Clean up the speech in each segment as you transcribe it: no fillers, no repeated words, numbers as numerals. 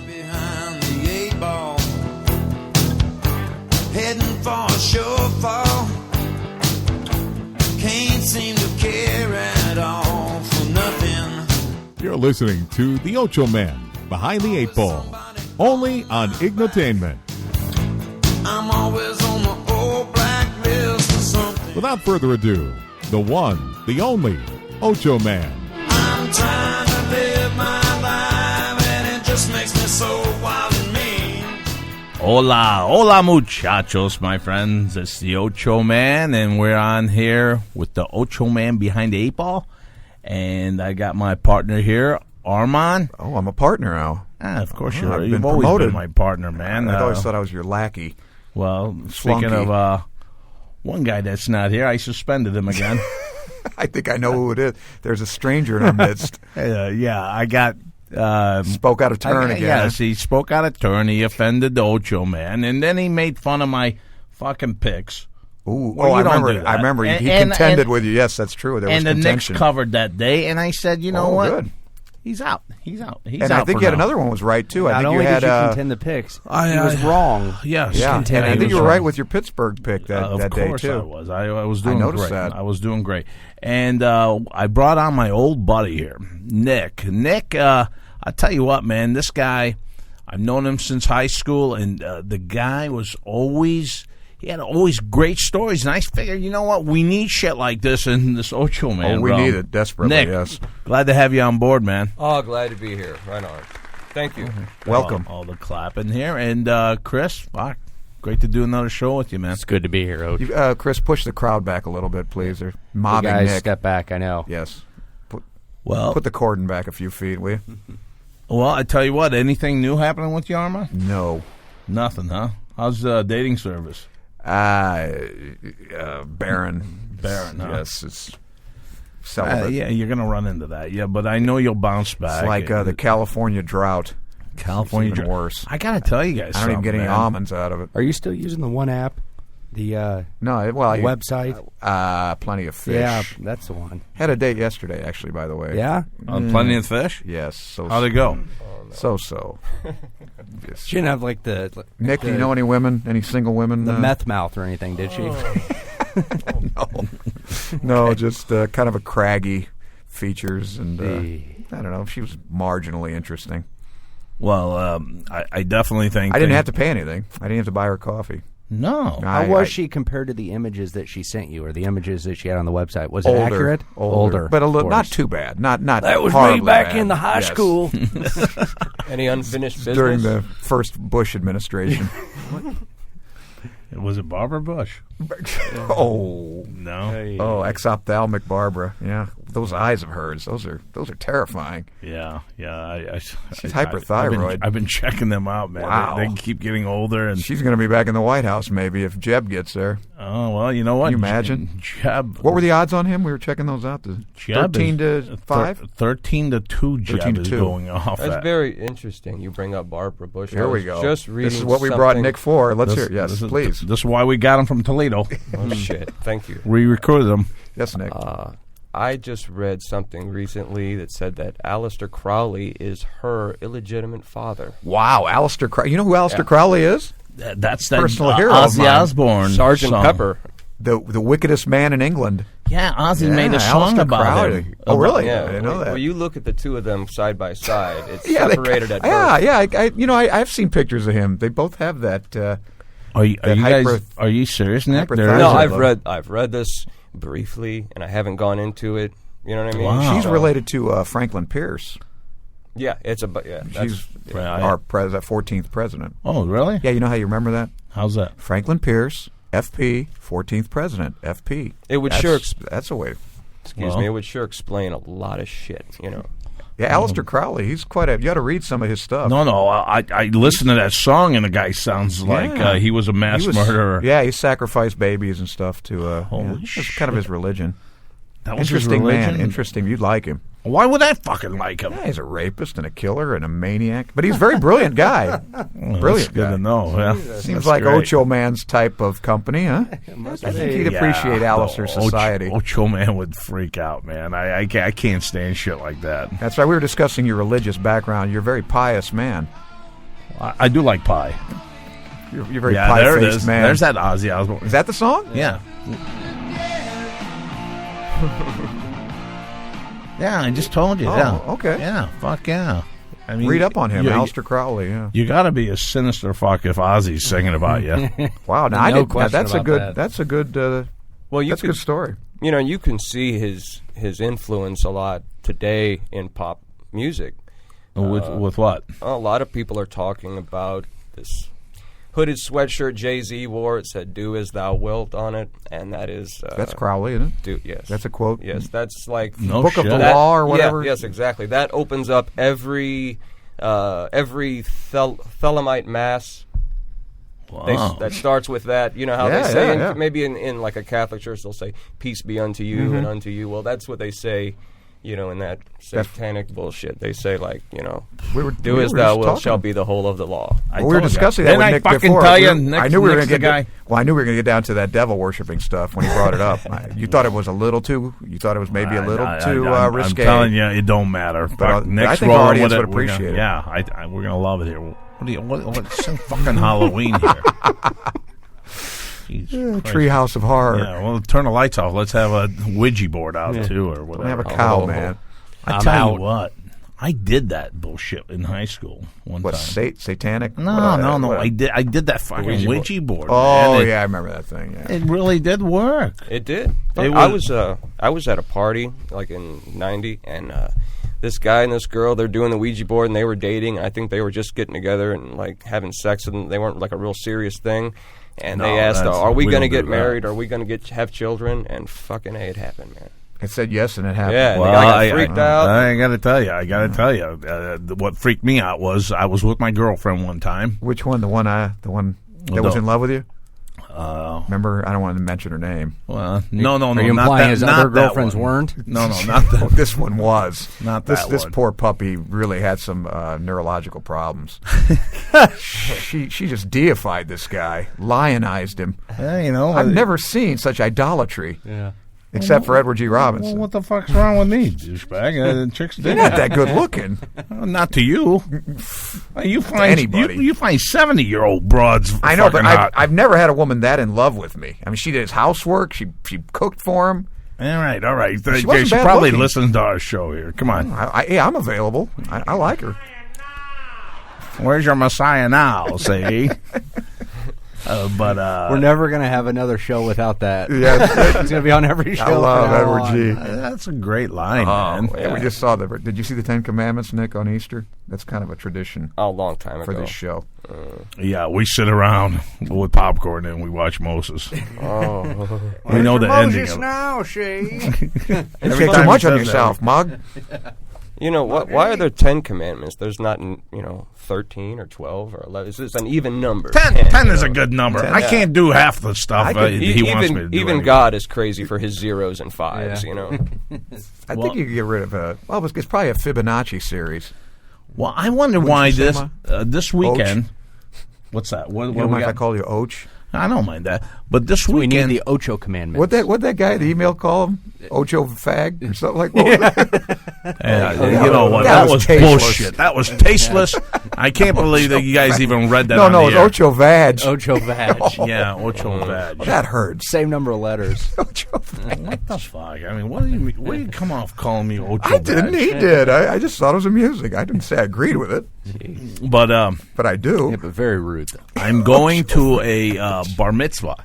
Behind the 8 ball, heading for a sure fall. Can't seem to care at all for nothing. You're listening to The Ochoman, Behind the 8 Ball, only on Ignotainment. I'm always on the old blacklist or something. Without further ado, the one, the only, Ochoman. I'm trying to live my life and it just makes me so wild and mean. Hola muchachos, my friends. It's the Ochoman, and we're on here with the Ochoman Behind the 8 Ball. And I got my partner here, Armand. Oh, I'm a partner now. Of course I've you've been always promoted. been my partner, man. I always thought I was your lackey. Well, Flunky. speaking of one guy that's not here, I suspended him again. I think I know who it is. There's a stranger in our midst. Yeah, I got... Spoke out of turn again. Yes, he spoke out of turn. He offended the Ochoman, and then he made fun of my fucking picks. Ooh, Well, I you don't remember. do that. I remember. And- he and- contended and- with you. Yes, that's true. There was And the Knicks contention. covered that day, and I said, you know what? Good. He's out. He's out. He's And out I think for you had now. another one was right too. I Not think only you had. did you contend the picks, he was wrong. Yes. Yeah, and I he think was you were wrong. right with your Pittsburgh pick that Of day course too. I was. I was doing noticed great. that. I was doing great. And I brought on my old buddy here, Nick. Nick, I tell you what, man, this guy, I've known him since high school, and the guy was always... He had always great stories, and I figured, you know what? We need shit like this in this Ochoman. Oh, we need it desperately. Nick, Yes. glad to have you on board, man. Oh, glad to be here. Right on. Thank you. Welcome. All the clapping here. And Chris, fuck, great to do another show with you, man. It's good to be here, Oach. You, Chris, push the crowd back a little bit, please. They're You mobbing guys Nick. step back, I know. Yes. Well, Put the cordon back a few feet, will you? well, I tell you what, anything new happening with you, Arma? No. Nothing, huh? How's the dating service? Barren. Barren, huh? Yes, it's celibate. Yeah, you're going to run into that. Yeah, but I know you'll bounce back. It's like the California drought. California It's even drought. worse. I got to tell you guys I don't even get any man. almonds out of it. Are you still using the one app? The No, well, website? Plenty of fish. Yeah, that's the one. Had a date yesterday, actually, by the way. Yeah? Plenty of fish? Yes. So How'd it go? So. Yes. She didn't have like the Nick, do you know any women? Any single women? the meth mouth or anything, did she? No, just kind of a craggy features, and The- I don't know. She was marginally interesting. Well, I definitely think... I didn't have to pay anything. I didn't have to buy her coffee. No. How was she compared to the images that she sent you or the images that she had on the website? Was it Older, accurate? older, but a of little, not course. too bad. Not That was me horribly back bad. in the high Yes. school. Any unfinished business? During the first Bush administration. Was it Barbara Bush? Oh, No. oh, exophthalmic Barbara. Yeah, those eyes of hers. Those are terrifying. Yeah. She's hyperthyroid. I've been checking them out, man. Wow. They keep getting older, and She's going to be back in the White House maybe if Jeb gets there. oh well, you know what? Can you imagine? Jeb. What were the odds on him? We were checking those out. Jeb 13 is- to 5. 13 to 2. Jeb 13 to is 2. going off. That's at. very interesting. You bring up Barbara Bush. Here I we was go. Just reading This is what we brought something- Nick for. Let's This- hear it. Yes, this is- please. This is why we got him from Toledo. Oh, shit. Thank you. We recruited him. Yes, Nick. I just read something recently that said that Aleister Crowley is her illegitimate father. Wow, Aleister Crowley. You know who Aleister Crowley is? That's that Personal hero of Ozzy mine. Osbourne Sergeant song. Pepper. The wickedest man in England. Yeah, Ozzy Yeah, made a song Aleister about Crowley. him. Oh, really? Yeah, I didn't know that. Well, you look at the two of them side by side. It's Yeah, separated at birth. Yeah. I've seen pictures of him. They both have that. Are you That guys? Are you serious, Nick? hyperthyroid. There is No, a- I've read this briefly, and I haven't gone into it. You know what I mean? Wow. She's So- related to Franklin Pierce. Yeah, it's a. Yeah, She's Right. our 14th president. Oh, really? Yeah, you know how you remember that? How's that? Franklin Pierce, FP, 14th president, FP. It would That's, sure. That's a way. Excuse Well. me. It would sure explain a lot of shit. You know. Yeah, Aleister Crowley. He's quite a. You got to read some of his stuff. No. I listened to that song, and the guy sounds like Yeah. he was a mass He was- murderer. Yeah, he sacrificed babies and stuff to. Holy That's kind of his religion. That was his Interesting man. religion? Interesting. You'd like him. Why would I fucking like him? Yeah, he's a rapist and a killer and a maniac, but he's a very brilliant guy. Well, Brilliant that's good guy. to know. Yeah. Seems That's like great. Ocho Man's type of company, huh? I think he'd appreciate Alistair's society. Ocho Man would freak out, man. I can't stand shit like that. That's right. We were discussing your religious background. You're a very pious man. I do like pie. You're very Yeah, there it pie-faced is. man. There's that Ozzy Osbourne. Is that the song? Yeah. Yeah, I just told you. Oh, yeah. okay. Yeah, fuck yeah. I mean, Read up on him, you, Aleister Crowley. Yeah. You got to be a sinister fuck if Ozzy's singing about you. Wow. Now, No question that's a about good. that. That's a good. Well, you that's a could, good story. you know, you can see his influence a lot today in pop music. With what? A lot of people are talking about this hooded sweatshirt Jay-Z wore. It said "Do as Thou Wilt" on it, and that is That's Crowley, isn't it? Yes, That's a quote. Yes, that's like No Book shit. of the that- Law or whatever. Yeah, yes, exactly. That opens up every Thelemite mass. Wow. That starts with that. You know how Yeah, they say yeah. maybe in like a Catholic church they'll say "Peace be unto you" Mm-hmm. and "unto you." Well, that's what they say. You know, in that satanic bullshit, they say like, you know, "Do as thou wilt shall be the whole of the law." I We were told ya. discussing that Didn't with I Nick fucking before. tell you? I knew we were Nick's going to the get. guy. Well, I knew we were going to get down to that devil worshipping stuff when he brought it up. You thought it was a little too. You thought it was maybe a little too risque. I'm telling you, it don't matter. Fuck, I next think our roll audience with would we're gonna- appreciate it. Yeah, we're gonna love it here. What's fucking Halloween here? Jesus Christ. Treehouse of Horror. Yeah, well, turn the lights off. Let's have a Ouija board out too, or Don't whatever. have a cow, man. I tell you what, I did that bullshit in high school one What time. satanic? No. What? I did that fucking Ouija board. Oh man. yeah, I remember that thing. Yeah. It really did work. It did. It I was- was at a party like in '90, and this guy and this girl, they're doing the Ouija board, and they were dating. I think they were just getting together and like having sex, and they weren't like a real serious thing. And they No, asked, that's- "Are we we going to don't get do that. married? Are we going to have children?" And fucking A, it happened, man. It said yes, and it happened. Yeah, Well, the guy got freaked out. I got to tell you, what freaked me out was I was with my girlfriend one time. Which one? The one that was in love with you? Remember? I don't want to mention her name. Well, no, Are you not implying that. his Not other that girlfriends one. weren't? No, not Oh, that. this one was. Not this. that This one. poor puppy really had some neurological problems. she just deified this guy, lionized him. Yeah, you know, I've never seen such idolatry. Yeah. Except for Edward G. Well, Robinson. what the fuck's wrong with me, douchebag? Chicks You're dig not it. that good looking. Not to you. You find anybody. You find 70-year-old broads. I know, but fucking hot. I've never had a woman that in love with me. I mean, she did his housework. She cooked for him. All right. She wasn't bad probably looking. listens to our show here. Come on. Yeah, I'm available. I like her. Where's your Messiah now, see? But We're never going to have another show without that. Yeah, It's going to be on every show. I love from now Edward on. G. that's a great line, man. Yeah, we just saw Did you see the Ten Commandments, Nick, on Easter? That's kind of a tradition A long time for ago. this show. Yeah, we sit around with popcorn and we watch Moses. Oh, We know the ending. Moses Of it. now, she. You Every get time too much he on says yourself, Mug. you know what? Why are there 10 commandments? There's not, 13 or 12 or 11. It's an even number. 10 is a good number. I can't do half the stuff he Even, wants me to do. even anyway. God is crazy for his zeros and fives. Yeah. You know. I think you could get rid of it's probably a Fibonacci series. Well, I wonder why you say, this Ma? this weekend. What's that? What You we don't mind if I got? call you Och? I don't mind that. But this We need weekend, the Ocho commandments. What that guy, the email call him? Ocho Fag or something like that? you know what? That That was was tasteless. bullshit. That was tasteless. I can't believe that you guys even read that. No, on no, the it's air. Ocho Vag. Ocho Vag. Yeah, Ocho Vag. That hurts. Same number of letters. Ocho Vag. What the fuck? I mean, what do you come off calling me Ocho I didn't. Vag? He did. I just thought it was amusing. I didn't say I agreed with it, But but I do. Yeah, but very rude, though. I'm going to a bar mitzvah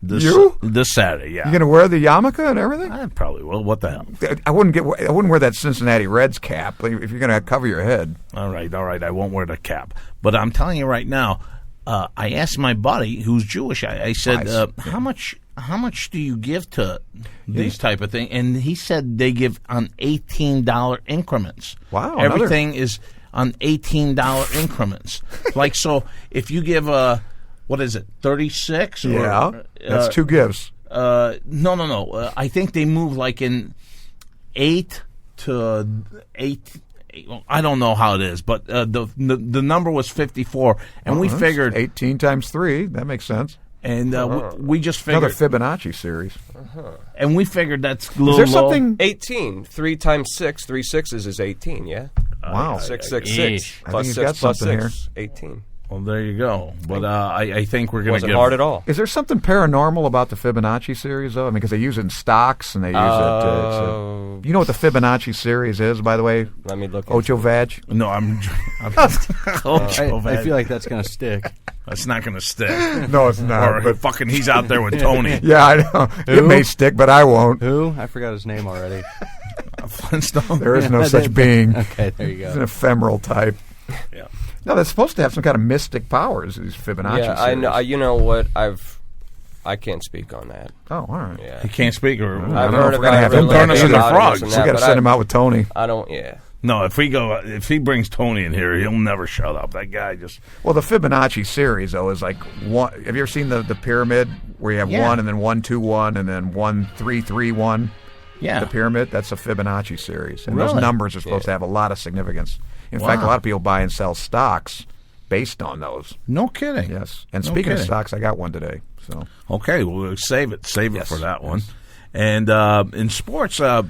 this Saturday. Yeah, You gonna wear the yarmulke and everything? I probably will. What the hell? I wouldn't wear that Cincinnati Reds cap if you're gonna cover your head. All right. I won't wear the cap. But I'm telling you right now, I asked my buddy who's Jewish. I said, Nice. how much do you give to these type of things? And he said they give on $18 increments. Wow, Everything is on $18 increments. Like, so if you give what is it, 36? Yeah, that's two gifts. No. I think they move like in 8 to 8. I don't know how it is, but the number was 54, and we That's figured 18 times 3. That makes sense. And we just Another figured, Fibonacci series. and we figured that's a little Is there low. something? 18. 3 times 6. 3 sixes is 18. Yeah. Wow. 666 I plus think he's 6 got plus something 6, 18. Well, there you go. But I think we're going to Wasn't give hard at all. Is there something paranormal about the Fibonacci series, though? I mean, because they use it in stocks and they use it. You know what the Fibonacci series is, by the way? Let me look. Ocho Vag? No, I'm I feel like that's going to stick. That's not going to stick. No, it's not. Or But fucking, he's out there with Tony. yeah, I know. It may stick, but I won't. Who? I forgot his name already. Flintstone. There is no such being. Okay, there you It's an go. ephemeral type. Yeah. No, that's supposed to have some kind of mystic powers, these Fibonacci Yeah, I series. know. You know what? I can't speak on that. Oh, all right. Yeah. He can't speak, or I I've don't know heard if we're gonna about have it him really turn us into about frogs. this and We that, got to but send him out with Tony. I don't. Yeah. no. If he brings Tony in here, he'll never shut up. That guy just Well, the Fibonacci series, though, is like one. Have you ever seen the pyramid where you have Yeah. 1 and then 1, 2, 1 and then 1, 3, 3, 1? yeah. The pyramid, that's a Fibonacci series. And Really? those numbers are supposed to have a lot of significance. In fact, a Wow. lot of people buy and sell stocks based on those. No kidding. Yes. And No speaking of kidding. stocks, I got one today. So Okay, we'll save it Yes, for that yes. one. And in sports, yeah,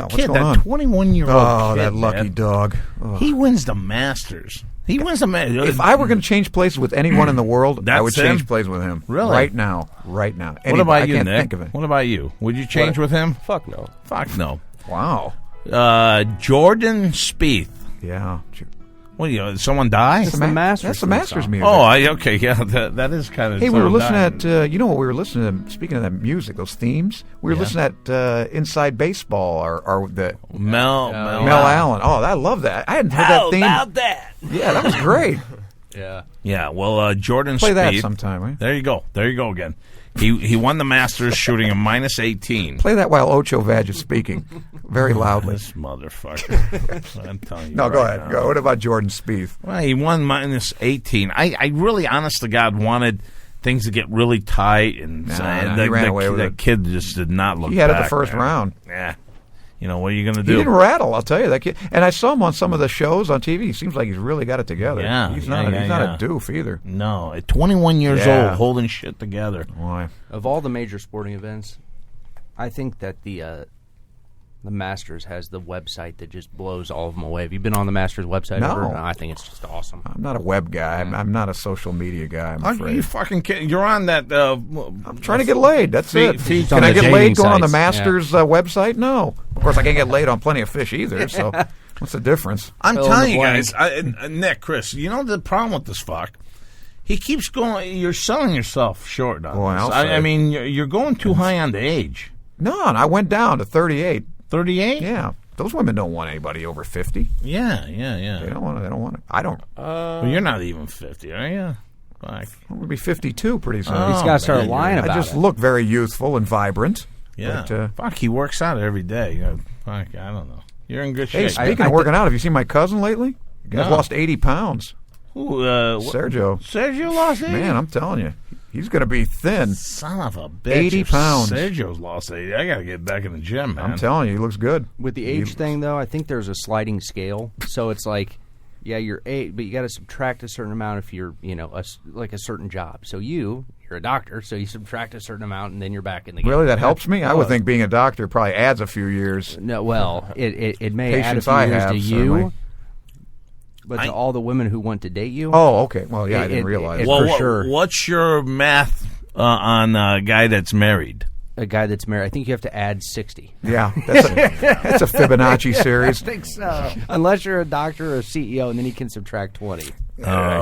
what's kid, going that on? 21-year-old Oh, kid, that lucky man, dog. Ugh. he wins the Masters. He wins the Masters. If I were going to change places with anyone in the world, I That's would change him? places with him. Really? Right now. Right now. What about I you, can't Nick? think of it. What about you? Would you change with him? Fuck no. Fuck no. Wow. Jordan Spieth. Yeah. What do you? Someone die? the Masters That's the theme Masters song. music. Oh, okay, yeah, that is kind of. Hey, we were listening at, you know what we were listening to, speaking of that music, those themes, we were Yeah. listening at Inside Baseball, or the Mel Mel Allen. Oh, I love that. I hadn't heard that theme. that? Yeah, that was great. Yeah. Yeah, well, Jordan Play that Spieth. sometime, right? There you go. There you go again. He won the Masters shooting a minus 18. Play that while Ocho Vag is speaking, very loudly. This motherfucker. I'm telling you. No, go right ahead. now. Go. What about Jordan Spieth? Well, he won minus 18. I really, honest to God, wanted things to get really tight, and, Nah, he ran away with the it. kid just did not look He had it back, the first man. round. Yeah. You know, what are you going to He do? didn't rattle, I'll tell you that kid. And I saw him on some of the shows on TV. He seems like he's really got it together. Yeah, he's yeah, not. yeah, he's not yeah. a doof either. No, at 21 years Yeah. old, holding shit together. Why? Of all the major sporting events, I think that the Masters has the website that just blows all of them away. Have you been on the Masters website No. ever? I think it's just awesome. I'm not a web guy. I'm not a social media guy. I'm Are afraid. you fucking kidding? You're on that. I'm trying to get laid. That's Feed- it. feed Can on I the get dating laid going on the sites, Masters website? No. Of course, I can't get laid on Plenty of Fish either. So, what's the difference? I'm Fill in telling the you blank. guys, Nick, Chris, you know the problem with this fuck? He keeps going. You're selling yourself short on Boy, this. I'll I say. mean, you're going too high on the age. No, and I went down to 38. 38? Yeah, those women don't want anybody over 50. Yeah. They don't want it. They don't want it. I don't. Well, you're not even 50, are you? Fuck. I'm gonna be 52 pretty soon. Oh, He's got to start man, lying you're- about I just it. look very youthful and vibrant. Yeah. But, Fuck, he works out every day. You know, fuck, I don't know. You're in good hey, shape. speaking of working out, have you seen my cousin lately? The guy's No. lost 80 pounds. Ooh, Sergio. Sergio lost 80? Man, I'm telling you, he's going to be thin. Son of a bitch. 80 If pounds. Sergio's lost 80. I got to get back in the gym, man. I'm telling you, he looks good. With the age thing, though, I think there's a sliding scale. So it's like, yeah, you're 8, but you got to subtract a certain amount if you're, like a certain job. So you're a doctor, so you subtract a certain amount, and then you're back in the game. Really, that helps me? I would think being a doctor probably adds a few years. No, well, it may add a Patience few I years have, to certainly. you, but to all the women who want to date you. Oh, okay. Well, yeah, I It- didn't it- realize. it- Well, for sure. what's your math on a guy that's married? A guy that's married, I think you have to add 60. Yeah, that's a Fibonacci series. So, unless you're a doctor or a CEO, and then you can subtract 20.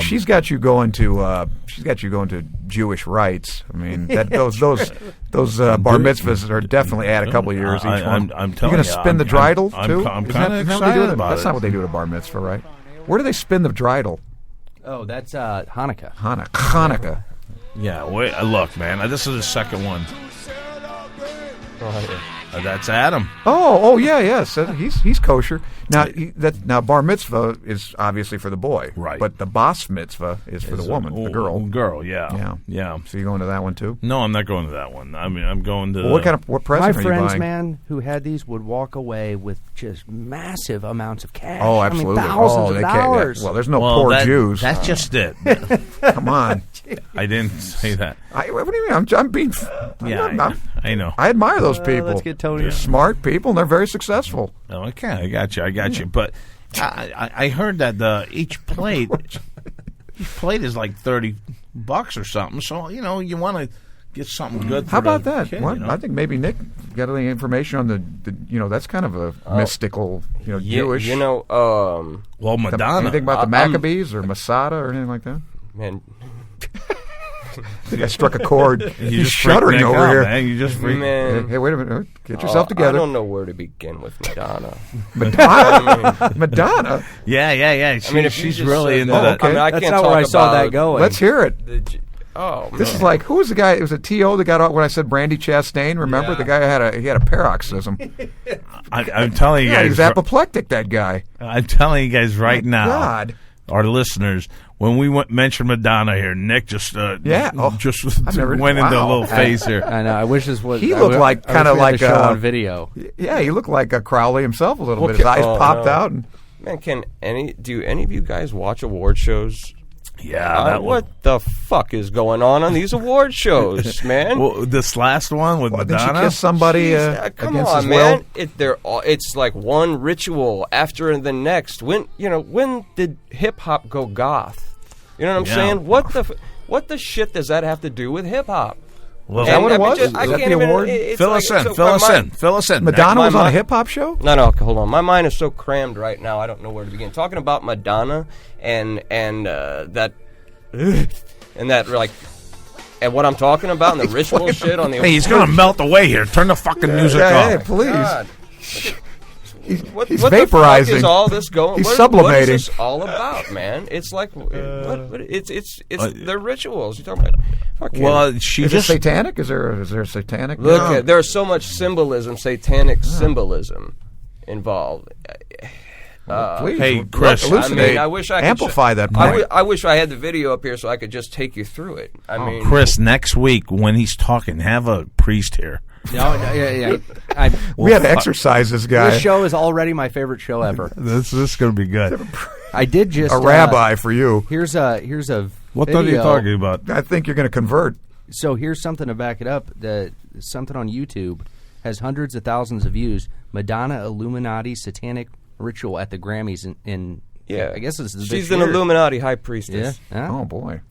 She's got you going to Jewish rites. I mean, those bar mitzvahs are definitely add a couple of years each one. I'm telling You're you, going to spin the I'm- dreidel I'm- too. I'm Isn't kinda that what they do excited at- about That's it. not what they do at a bar mitzvah, right? Where do they spin the dreidel? Oh, that's Hanukkah. Hanukkah. Yeah, wait, look, man, this is the second one. Oh, yeah. That's Adam. Oh, yeah. So he's kosher. Now bar mitzvah is obviously for the boy, Right. But the bas mitzvah is for the woman, the girl. Girl, yeah. So you going to that one too? No, I'm not going to that one. I mean, I'm going to. Well, what present My are you friends, buying? man, who had these would walk away with just massive amounts of cash. Oh, absolutely. I mean, thousands they of can't- dollars. Well, there's no Well, poor that- Jews. That's just it. Come on. I didn't say that. What do you mean? I'm being. I know. I admire those people. let's get Tony. They're smart people, and they're very successful. Okay, I got you. But I heard that each plate is like $30 or something. So you want to get something good. How for about the that? kid, Well, I think maybe Nick got any information on the that's kind of a mystical, Jewish. Well, Madonna. Anything about the Maccabees or Masada or anything like that? Man, I think I struck a chord. He's just freaked shuddering Nick over out, here. man. You just freaked. man. Hey, wait a minute. Get yourself together. I don't know where to begin with Madonna. Madonna? Madonna? Yeah. If you She's just really said into that, that. okay. I That's can't not talk where I saw about that going. Let's hear it. This Is like, who was the guy? It was a T.O. that got out when I said Brandy Chastain. Remember? Yeah. The guy had a paroxysm. I'm telling you Yeah, he guys. was apoplectic, that guy. I'm telling you guys right now, God. our listeners, when we mentioned Madonna here, Nick just just never- went into a wow. little phase here. I know. I wish this was. He I looked wish- like- I wish kinda we had like, the show on video. Yeah, he looked like a Crowley himself a little bit. His eyes popped out. And Man, do any of you guys watch award shows? Yeah, What the fuck is going on these award shows, man? Well, this last one with Well, did she Madonna. kiss somebody Come against on, his man! will? It's like one ritual after the next. When did hip hop go goth? You know what I'm Yeah. saying? What the shit does that have to do with hip hop? Well, Is that what it was? Is that can't the even- award? it's fill like- us in. so Fill my us mind- in. Fill us in. Madonna My was on a mind- hip hop show? No, hold on. My mind is so crammed right now. I don't know where to begin. Talking about Madonna and that like. And what I'm talking about, and the ritual shit on the. Hey, he's gonna melt away here. Turn the fucking music Hey, off. please. God. What He's the fuck vaporizing. is all this going? He's what sublimating. is this all about, man? It's like it's the rituals. You talking about? Fucking, Well, she Is just it satanic? Is there a satanic? look, there's so much symbolism, satanic symbolism involved. Please, Hey, Chris, elucidate. I wish I could amplify that point. I wish I had the video up here so I could just take you through it. I mean, Chris, next week when he's talking, have a priest here. No, yeah. We had to exercise this guy. This show is already my favorite show ever. This is going to be good. I did just a rabbi for you. Here's a What video. are you talking about? I think you're going to convert. So here's something to back it up. Something on YouTube has hundreds of thousands of views. Madonna Illuminati satanic ritual at the Grammys in I guess this is she's this an year. Illuminati high priestess. Yeah. Oh boy,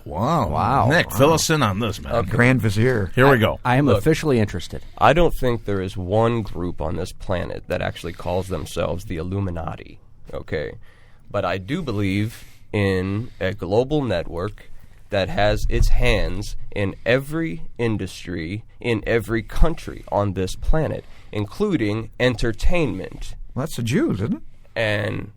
Wow. Nick, fill us in on this, man. Grand Vizier. Here we go. I am officially interested. I don't think there is one group on this planet that actually calls themselves the Illuminati, okay? But I do believe in a global network that has its hands in every industry, in every country on this planet, including entertainment. Well, that's the Jews, isn't it? And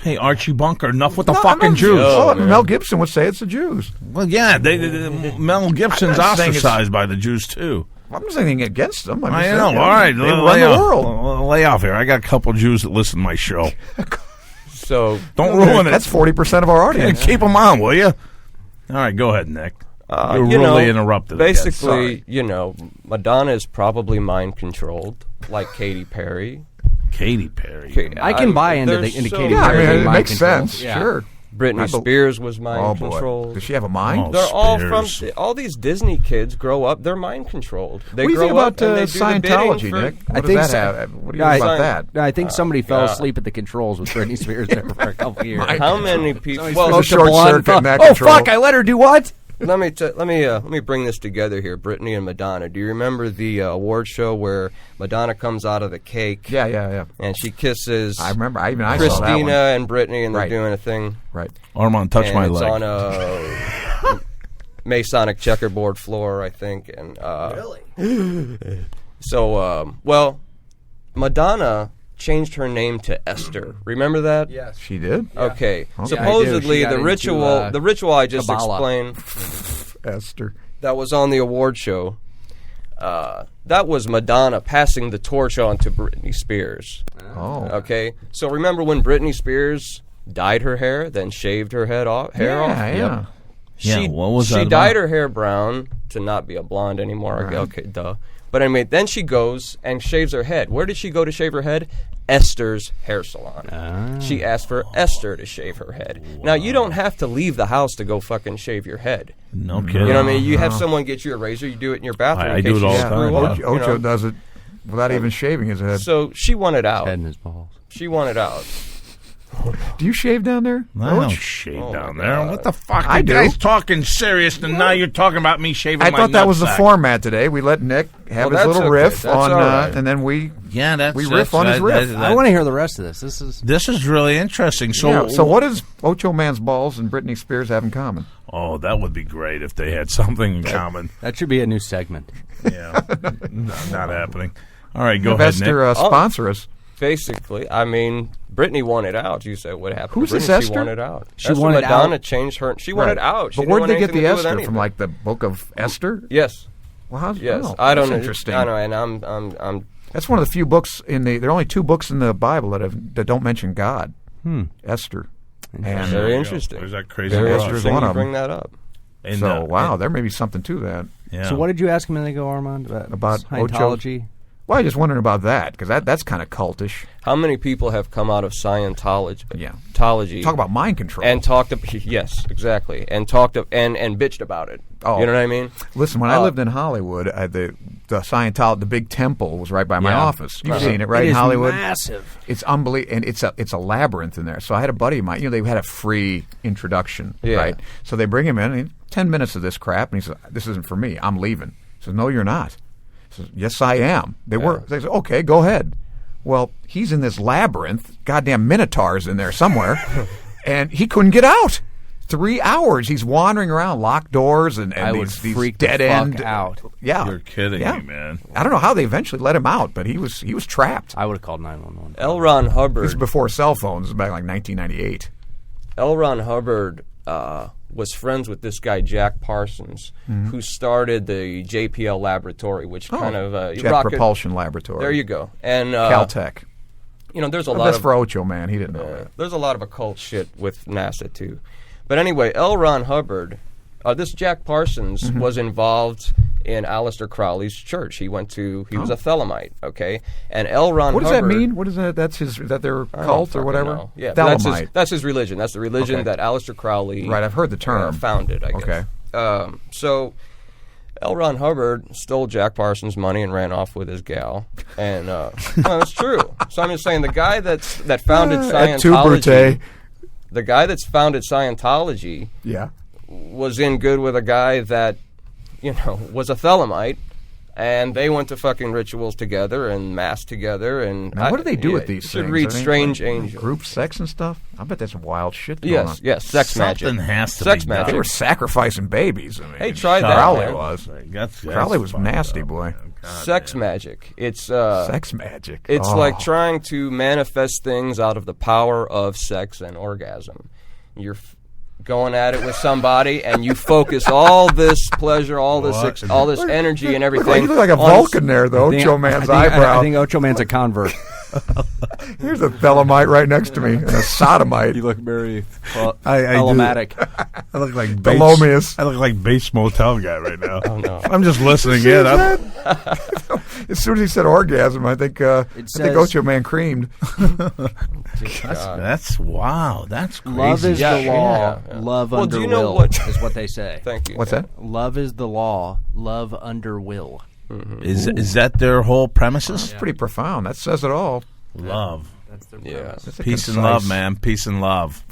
Hey, Archie Bunker, enough with the No, fucking no, Jews. Oh, Mel Gibson would say it's the Jews. Well, yeah, Mel Gibson's I'm not saying ostracized by the Jews, too. I'm not saying anything against them. I'm I just know. saying, All right. they lay run the off. world. Lay off here. I got a couple Jews that listen to my show. so Don't ruin it. That's 40% of our audience. Keep them on, will you? All right, go ahead, Nick. You you really know, interrupted. I guess. Basically, Madonna is probably mind controlled, like Katy Perry. Katy Perry. I can buy into there's Katy so Perry. Yeah, I mean, being it mind makes controlled. sense. Yeah. Sure. Britney Spears was mind Oh, boy. controlled. Does she have a mind? Oh, They're all Spears. from all these Disney kids grow up. They're mind controlled. They What do you grow think about up and they do the Scientology, bidding for- Nick? I What think does so. that have? What do you Yeah, think about I- that? I think somebody fell God. asleep at the controls with Britney Spears there for a couple years. How many people? There's Well, a short circuit in that Oh control. fuck! I let her do what? let me bring this together here. Britney and Madonna. Do you remember the award show where Madonna comes out of the cake? Yeah. And she kisses. I remember. I saw that Christina one. and Britney, and they're Right. doing a thing. Right. Armand, touch and my it's leg. on a Masonic checkerboard floor, I think. And really? So, Madonna changed her name to Esther. Remember that? Yes. She did? Okay. Yeah, Supposedly, I do. She got the ritual I just Kabbalah. explained Esther. that was on the award show. That was Madonna passing the torch on to Britney Spears. Oh. Okay, so remember when Britney Spears dyed her hair, then shaved her hair off? Yeah. Yeah, what was she that dyed about? her hair brown to not be a blonde anymore. Okay, duh. But anyway, then she goes and shaves her head. Where did she go to shave her head? Esther's hair salon. She asked for Esther to shave her head. Now, you don't have to leave the house to go fucking shave your head. No kidding. You know what I mean? You have someone get you a razor, you do it in your bathroom. I in do case it all you the screw time, up, yeah. you know? Ocho does it without even shaving his head. So she wanted out. Head in his balls. She wanted out. Do you shave down there? I don't shave down there. What the fuck? I You do. guys talking serious, and now you're talking about me shaving I my thought that was the nutsack. format today. We let Nick have his that's little okay. riff That's on, all right. and then we riff on his riff. I want to hear the rest of this. This is really interesting. So, So what does Ochoman's balls and Britney Spears have in common? Oh, that would be great if they had something in common. That should be a new segment. Yeah, no, not happening. All right, go Have ahead, Esther Nick. sponsor us. Basically, I mean, Britney wanted out. You said what happened? Who's to Britney? this, She Esther? wanted out. She Esther wanted Madonna out? changed her. She wanted out. She But didn't where want did they get anything the to do with Esther anything. from? Like the Book of Esther? Yes. Well, how's, Yes. oh, I don't that's know. interesting. I know, and I'm. That's one of the few books in the. There are only 2 books in the Bible that don't mention God. Esther. And Very interesting. There's that crazy Very book. interesting. one You of them. bring that up. And, so wow, there may be something to that. Yeah. So what did you ask him a minute ago, Armand? About Scientology? Well, I was just wondering about that because that's kind of cultish. How many people have come out of Scientology? Yeah. Tology. Talk about mind control. And talked. Yes, exactly. And talked and bitched about it. Oh. You know what I mean? Listen, when I lived in Hollywood, the Scientology, the big temple was right by my Yeah. office. You've seen it, right? It in is Hollywood. massive. It's unbelievable, and it's a labyrinth in there. So I had a buddy of mine. They had a free introduction, Yeah. right? So they bring him in. And 10 minutes of this crap, and he says, "This isn't for me. I'm leaving." He says, "No, you're not." He says, "Yes, I am." They were. They said, "Okay, go ahead." Well, he's in this labyrinth. Goddamn minotaurs in there somewhere, and he couldn't get out. 3 hours he's wandering around, locked doors, and I would these freak dead the fuck end out. Yeah, You're kidding yeah. me, man. I don't know how they eventually let him out, but he was trapped. I would have called 911. L. Ron This is Hubbard. before cell phones. This is back in like 1998. L. Ron Hubbard was friends with this guy Jack Parsons, who started the JPL laboratory, which kind of Jet rocket- Propulsion Laboratory. There you go. And Caltech. you know, there's a lot That's of for Ocho, man. He didn't know that. there's a lot of occult shit with NASA too. But anyway, L. Ron Hubbard, this Jack Parsons was involved in Aleister Crowley's church. He was a Thelemite, okay? And L. Ron What does Hubbard. that mean? What is that? That's is that their I don't cult or fucking whatever? know. Yeah, but Thelemite. that's his religion. That's the religion Okay. that Aleister Crowley Right, I've heard the term. founded, I guess. Okay. So L. Ron Hubbard stole Jack Parsons' money and ran off with his gal. And no, it's true. So I'm just saying the guy that founded Et tu, Scientology, Brute. the guy that's founded Scientology Yeah. was in good with a guy that, was a Thelemite. And they went to fucking rituals together and mass together. And Now, what do they do with these you should things? read I mean, Strange like, Angels. Group sex and stuff? I bet there's some wild shit going on. Yes, sex magic. Something has to sex be done. magic. They were sacrificing babies. I mean, Hey, try that, Crowley man. was. That's Crowley was fucked nasty, up, boy. man. God Sex damn. magic. It's Sex magic. It's Oh. like trying to manifest things out of the power of sex and orgasm. You're going at it with somebody, and you focus all this pleasure, all this energy, and everything. You look like a on Vulcan there, though. Ocho Man's eyebrow. I think Ocho Man's a convert. Here's a Thelemite right next to me, and a sodomite. You look very I elomatic. I look like Thelonious. I look like base motel guy right now. Oh, no. I'm just listening in. As soon as he said orgasm, I think says- Ocho Man creamed. That's wow. That's crazy. Love is Yeah, the law. yeah. Love Well, under do you know will what- is what they say. Thank you. What's that? Love is the law. Love under will. Is that their whole premises? It's pretty profound. That says it all. Love, That's their Yeah. That's a peace and concise- love, man. Peace and love.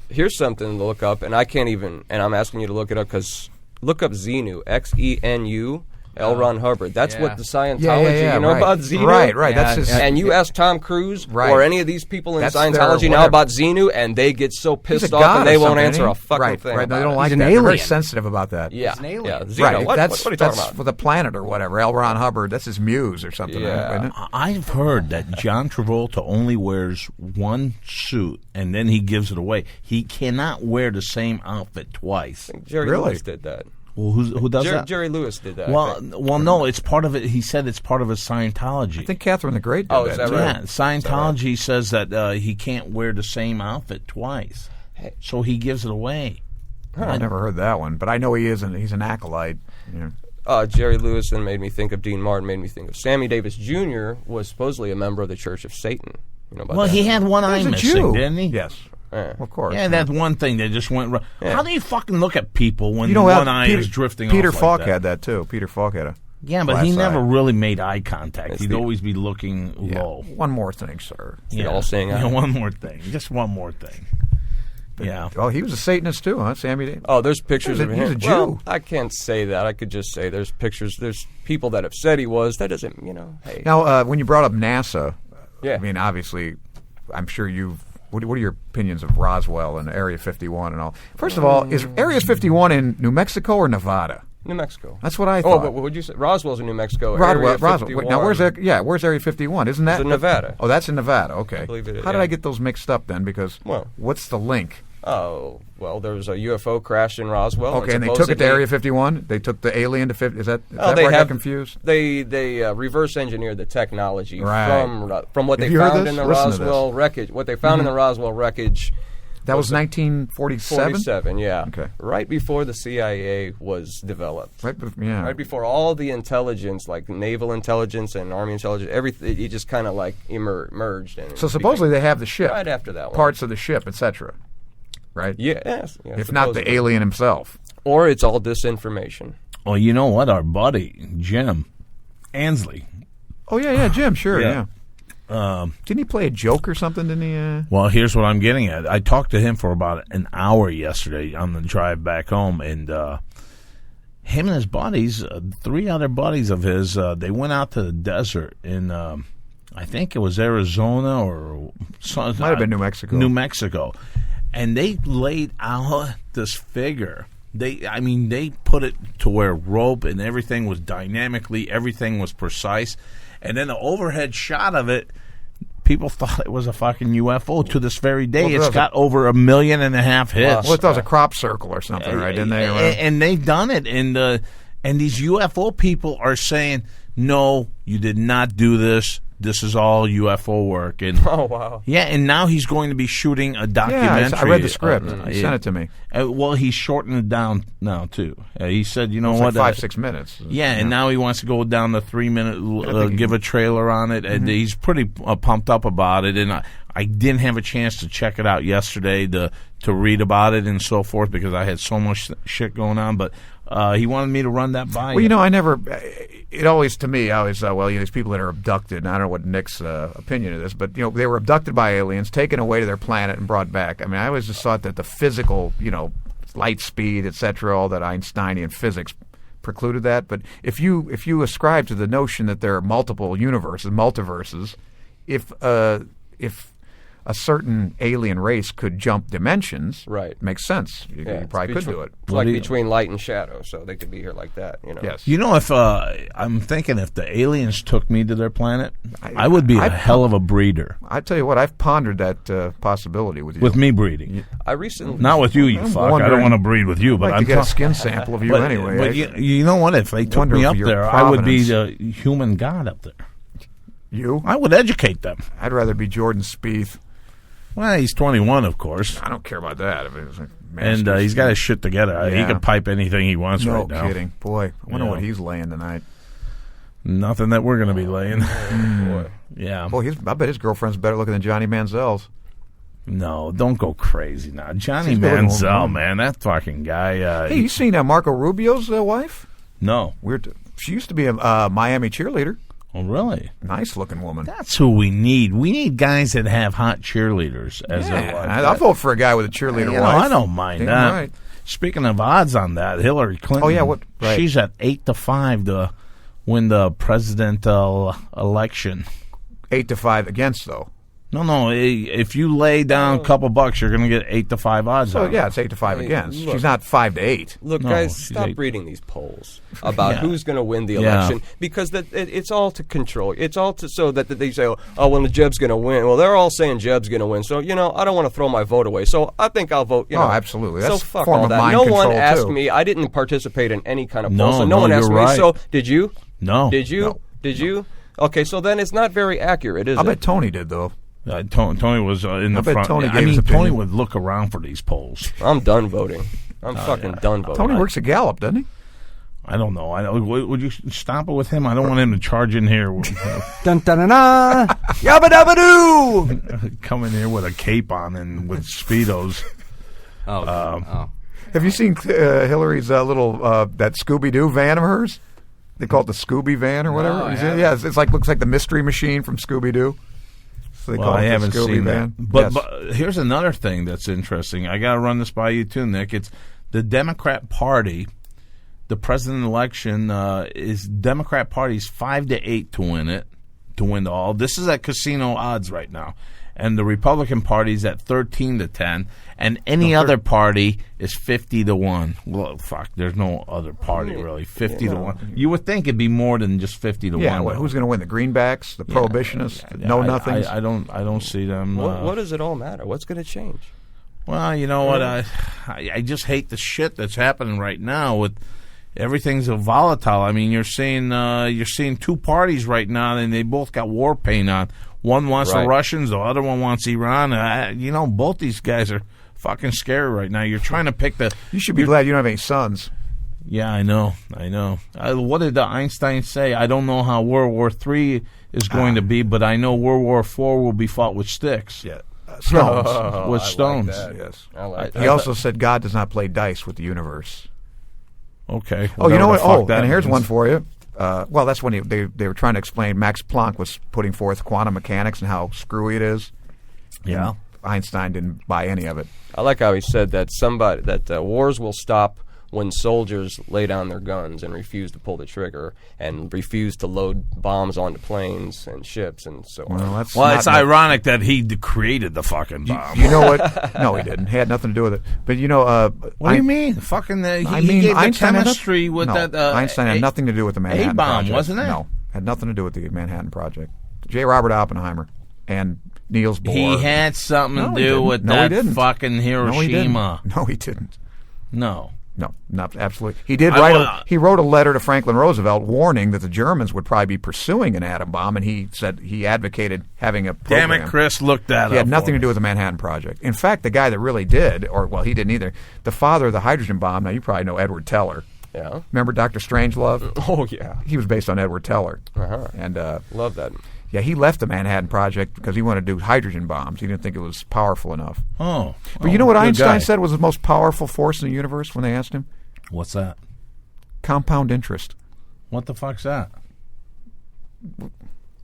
Here's something to look up, and I can't even. And I'm asking you to look it up because look up Xenu, XENU, L. Ron Hubbard. That's Yeah. what the Scientology. Yeah, you know right. about Xenu? Right. Yeah, That's his. yeah. And you ask Tom Cruise Right. or any of these people in That's Scientology their now whatever. about Xenu, and they get so He's pissed a off god and they or won't something, answer isn't a he? fucking right, thing. Right, they about don't it. like He's an that. They're very alien. sensitive about that. Yeah, He's an alien. yeah. Xenu, Right, what that's are you talking about? for the planet or whatever. L. Ron Hubbard, that's his muse or something. Yeah. Isn't it? I've heard that John Travolta only wears one suit and then he gives it away. He cannot wear the same outfit twice. Jerry Really? Lewis did that. Well, who does that? Jerry Lewis did that. I Well, think. no, it's part of it. He said it's part of his Scientology. I think Catherine the Great did Oh, is that too. right? Yeah, Scientology says that he can't wear the same outfit twice, so he gives it away. I never heard that one, but I know he is. He's an acolyte. Yeah. Jerry Lewis then made me think of Dean Martin, made me think of Sammy Davis Jr. was supposedly a member of the Church of Satan. You know about Well, that? he had one eye He's a missing, Jew. didn't he? Yes. Yeah. Of course. Yeah, that's one thing that just went wrong. How do you fucking look at people when You know one what? eye is drifting Peter off Falk like that? had that too. Peter Falk had a Yeah, but glass he eye. never really made eye contact. It's He'd the- always be looking Yeah. low. One more thing, sir. The all-seeing eye. One more thing. Just one more thing. Yeah. Oh, he was a Satanist too, huh, Sammy? Davis? Oh, there's pictures He's of a- him. he's a Jew. Well, I can't say that. I could just say there's pictures. There's people that have said he was. That doesn't, hey. Now, when you brought up NASA, Yeah. I mean, obviously, I'm sure you've. What are your opinions of Roswell and Area 51 and all? First of all, is Area 51 in New Mexico or Nevada? New Mexico. That's what I Oh, thought. but what would you say? Roswell's in New Mexico. Roswell. Area Roswell. 51. Wait, now, where's Area 51? Isn't that It's in Nevada. Oh, that's in Nevada. Okay. I believe it is, How did yeah. I get those mixed up then? Because Well- what's the link? Oh, well, there was a UFO crash in Roswell. Okay, and they took it to supposedly- Area 51. They took the alien to 50. Is that Oh, where I got confused? They reverse engineered the technology Right. from what Have they you heard found this? in the Listen to Roswell wreckage. What they found in the Roswell wreckage. That was 1947. 47, yeah. Okay. Right before the CIA was developed. Yeah. Right before all the intelligence, like naval intelligence and army intelligence, everything, it just kind of like merged. And So supposedly they have the ship. Right after that one. Parts of the ship, etc. Right? Yes. Yeah, If not the supposedly. alien himself. Or it's all disinformation. Well, you know what? Our buddy, Jim Ansley. Oh, yeah, Jim, sure, Yeah. yeah. Didn't he play a joke or something, didn't he? Well, here's what I'm getting at. I talked to him for about an hour yesterday on the drive back home, and him and his buddies, 3 other buddies of his, they went out to the desert in, I think it was Arizona or something. Might have been New Mexico. New Mexico. And they laid out this figure. They put it to where rope and everything was dynamically, everything was precise. And then the overhead shot of it, people thought it was a fucking UFO to this very day. Well, It's got over 1.5 million hits. Well, it was a crop circle or something, right? Didn't they? And they've done it. And these UFO people are saying, no, you did not do this. This is all UFO work. And Oh, wow. yeah, and now he's going to be shooting a documentary. I read the script. He sent it to me. Well, he's shortened it down now, too. He said, you know It's what? like 5-6 minutes. Yeah, and now he wants to go down to 3-minute, give a trailer on it, and he's pretty pumped up about it. And I didn't have a chance to check it out yesterday to read about it and so forth because I had so much shit going on. But he wanted me to run that by. Well, you know, I never. It always, to me, these people that are abducted. And I don't know what Nick's opinion of this, but they were abducted by aliens, taken away to their planet, and brought back. I mean, I always just thought that the physical, light speed, etc., all that Einsteinian physics precluded that. But if you ascribe to the notion that there are multiple universes, multiverses, if a certain alien race could jump dimensions, Right. makes sense. You Yeah, probably could do it. It's like between light and shadow, so they could be here like that. Yes. You know, if I'm thinking if the aliens took me to their planet, I would be a hell of a breeder. I tell you what, I've pondered that possibility with you. With me breeding. I recently Not with you, you I'm fuck. I wondering- don't want to breed with you, I'd but like I'm to get a talk- skin sample of you but, anyway. But you know what? If they took wonder me of up your there, I would be provenance. the human god up there. You? I would educate them. I'd rather be Jordan Spieth. Well, he's 21, of course, I don't care about that. I mean, it's like and Masters. he's got his shit together. He Yeah. can pipe anything he wants No right now. kidding. Boy, I wonder Yeah. what he's laying tonight. Nothing that we're going to be laying. boy. Yeah. Boy, I bet his girlfriend's better looking than Johnny Manziel's. No, don't go crazy now. Johnny She's a good Manziel, woman. man, that fucking guy. Hey, you seen Marco Rubio's wife? No. She used to be a Miami cheerleader. Oh, really? Nice looking woman. That's who we need. We need guys that have hot cheerleaders as their wife. I'll vote for a guy with a cheerleader You know, wife. I don't mind Damn that. right. Speaking of odds on that, Hillary Clinton. Oh, yeah, what- right. She's at 8-5 to win the presidential election. 8-5 against though. No. If you lay down a couple bucks, you're going to get 8-5 odds. So on yeah, it. it's 8-5 Hey, against. look. She's not 5-8. Look, No, guys, she's stop 8. reading these polls about Yeah. who's going to win the Yeah. election because it's all to control. It's all to so that they say, oh, well, Jeb's going to win. Well, they're all saying Jeb's going to win. So, I don't want to throw my vote away. So I think I'll vote. Oh, absolutely. That's so fuck form all of that. mind No one control, asked too. me. I didn't participate in any kind of No, poll. So no, no one asked you're me. right. So did you? No. Did you? No. Did you? Okay, so then it's not very accurate, is I it? bet Tony did though. Tony was in the I bet front. Tony I gave his mean, Tony opinion. would look around for these polls. I'm done voting. I'm fucking done voting. Tony works at Gallup, doesn't he? I don't know. Would you stop it with him? I don't want him to charge in here. Dun dun dun dun. Yabba dabba doo. Come in here with a cape on and with Speedos. Oh. Have you seen Hillary's little that Scooby Doo van of hers? They call it the Scooby van or whatever. I Is it? haven't. Yeah, it's like looks like the Mystery Machine from Scooby Doo. So they Well, call I it haven't the Scooby seen van. that. But, Yes. but here's another thing that's interesting. I got to run this by you too, Nick. It's the Democrat Party. The president election is Democrat Party's 5-8 to win it, to win all. This is at casino odds right now, and the Republican Party's at 13-10, and any other party is 50-1. Well, fuck, there's no other party really 50-1. You would think it'd be more than just 50-1. Yeah, who's going to win? The Greenbacks, the Prohibitionists, the Know Nothings. I don't see them. What does it all matter? What's going to change? Well, you know what? I just hate the shit that's happening right now with everything's so volatile. I mean, you're seeing two parties right now, and they both got war paint on. One wants the Russians, the other one wants Iran. Both these guys are fucking scary right now. You're trying to pick the. You should be glad you don't have any sons. Yeah, I know. What did Einstein say? I don't know how World War III is going to be, but I know World War IV will be fought with sticks. Yeah, stones. With stones. Like that. Yes. I like that. He also said God does not play dice with the universe. Okay. Oh, you know what? Fuck that And here's means. one for you. Well, that's when they were trying to explain. Max Planck was putting forth quantum mechanics and how screwy it is. Yeah. And Einstein didn't buy any of it. I like how he said that wars will stop when soldiers lay down their guns and refuse to pull the trigger and refuse to load bombs onto planes and ships and so on. Well, that's Well, it's not- ironic that he created the fucking bomb. You know what? No, he didn't. He had nothing to do with it. But you know, What do you mean? Fucking, he gave Einstein the had chemistry nothing- with no, that. Einstein had nothing to do with the Manhattan A-bomb, Project. wasn't it? No, had nothing to do with the Manhattan Project. J. Robert Oppenheimer and Niels Bohr. He had something No, to he do didn't. with No, he that didn't. fucking Hiroshima. No, he didn't. No. No, not absolutely. He did I write. wa- He wrote a letter to Franklin Roosevelt warning that the Germans would probably be pursuing an atom bomb, and he said he advocated having a program. Damn it, Chris, look that up. He had nothing for to me. do with the Manhattan Project. In fact, the guy that really did, he didn't either. The father of the hydrogen bomb. Now you probably know Edward Teller. Yeah. Remember Dr. Strangelove? Oh yeah. He was based on Edward Teller. Uh-huh. And Love that. yeah, he left the Manhattan Project because he wanted to do hydrogen bombs. He didn't think it was powerful enough. Oh. But you know what good Einstein guy. said was the most powerful force in the universe when they asked him? What's that? Compound interest. What the fuck's that?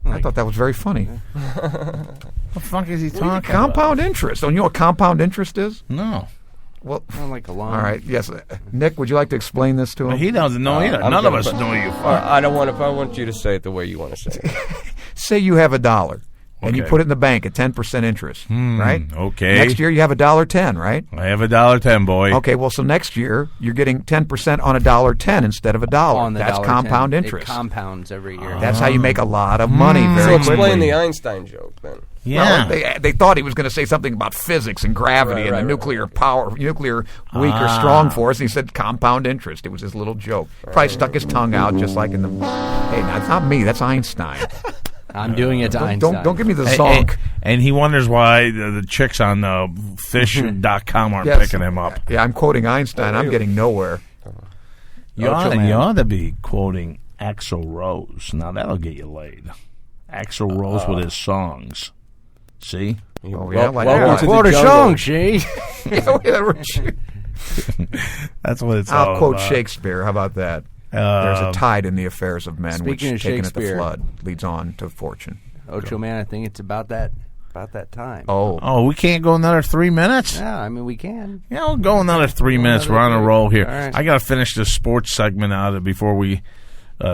I thought that was very funny. What the fuck is he talking Compound interest. Don't you know what compound interest is? about? No. Well, Sound like a long. all right. Yes, Nick, would you like to explain this to him? He doesn't know either. I'm None of gonna us put- know you fuck. I don't want to. I want you to say it the way you want to say it. Say you have $1 and you Okay. put it in the bank at 10% interest, right? okay. Next year you have $1.10, right? I have $1.10, boy. Okay. Well, so next year you're getting 10% on $1.10 instead of $1. On the That's $1.10. compound It interest. compounds every year. That's how you make a lot of money very So quickly. explain the Einstein joke then. Yeah. Well, they thought he was going to say something about physics and gravity and the nuclear power, nuclear weak or strong force. And he said compound interest. It was his little joke. Probably stuck his tongue out just like in the. Hey, that's not me. That's Einstein. I'm doing it to Einstein. Don't give me the Hey, zonk. hey, and he wonders why the chicks on fish.com aren't Yes. picking him up. Yeah, I'm quoting Einstein. I'm getting nowhere. You ought, Ochoman. you ought to be quoting Axl Rose. Now that'll get you laid. Axl Rose with his songs. See? Oh, yeah, like welcome that. to Quote the a jungle. song, Shay. That's what it's all I'll quote about. Shakespeare. How about that? There's a tide in the affairs of men, which, Speaking of taken at the Shakespeare. flood, leads on to fortune. Ochoman, I think it's about that time. Oh, we can't go another 3 minutes? Yeah, I mean we can. Yeah, we'll go another 3 minutes. We're on a roll here. All right. I got to finish this sports segment out of before we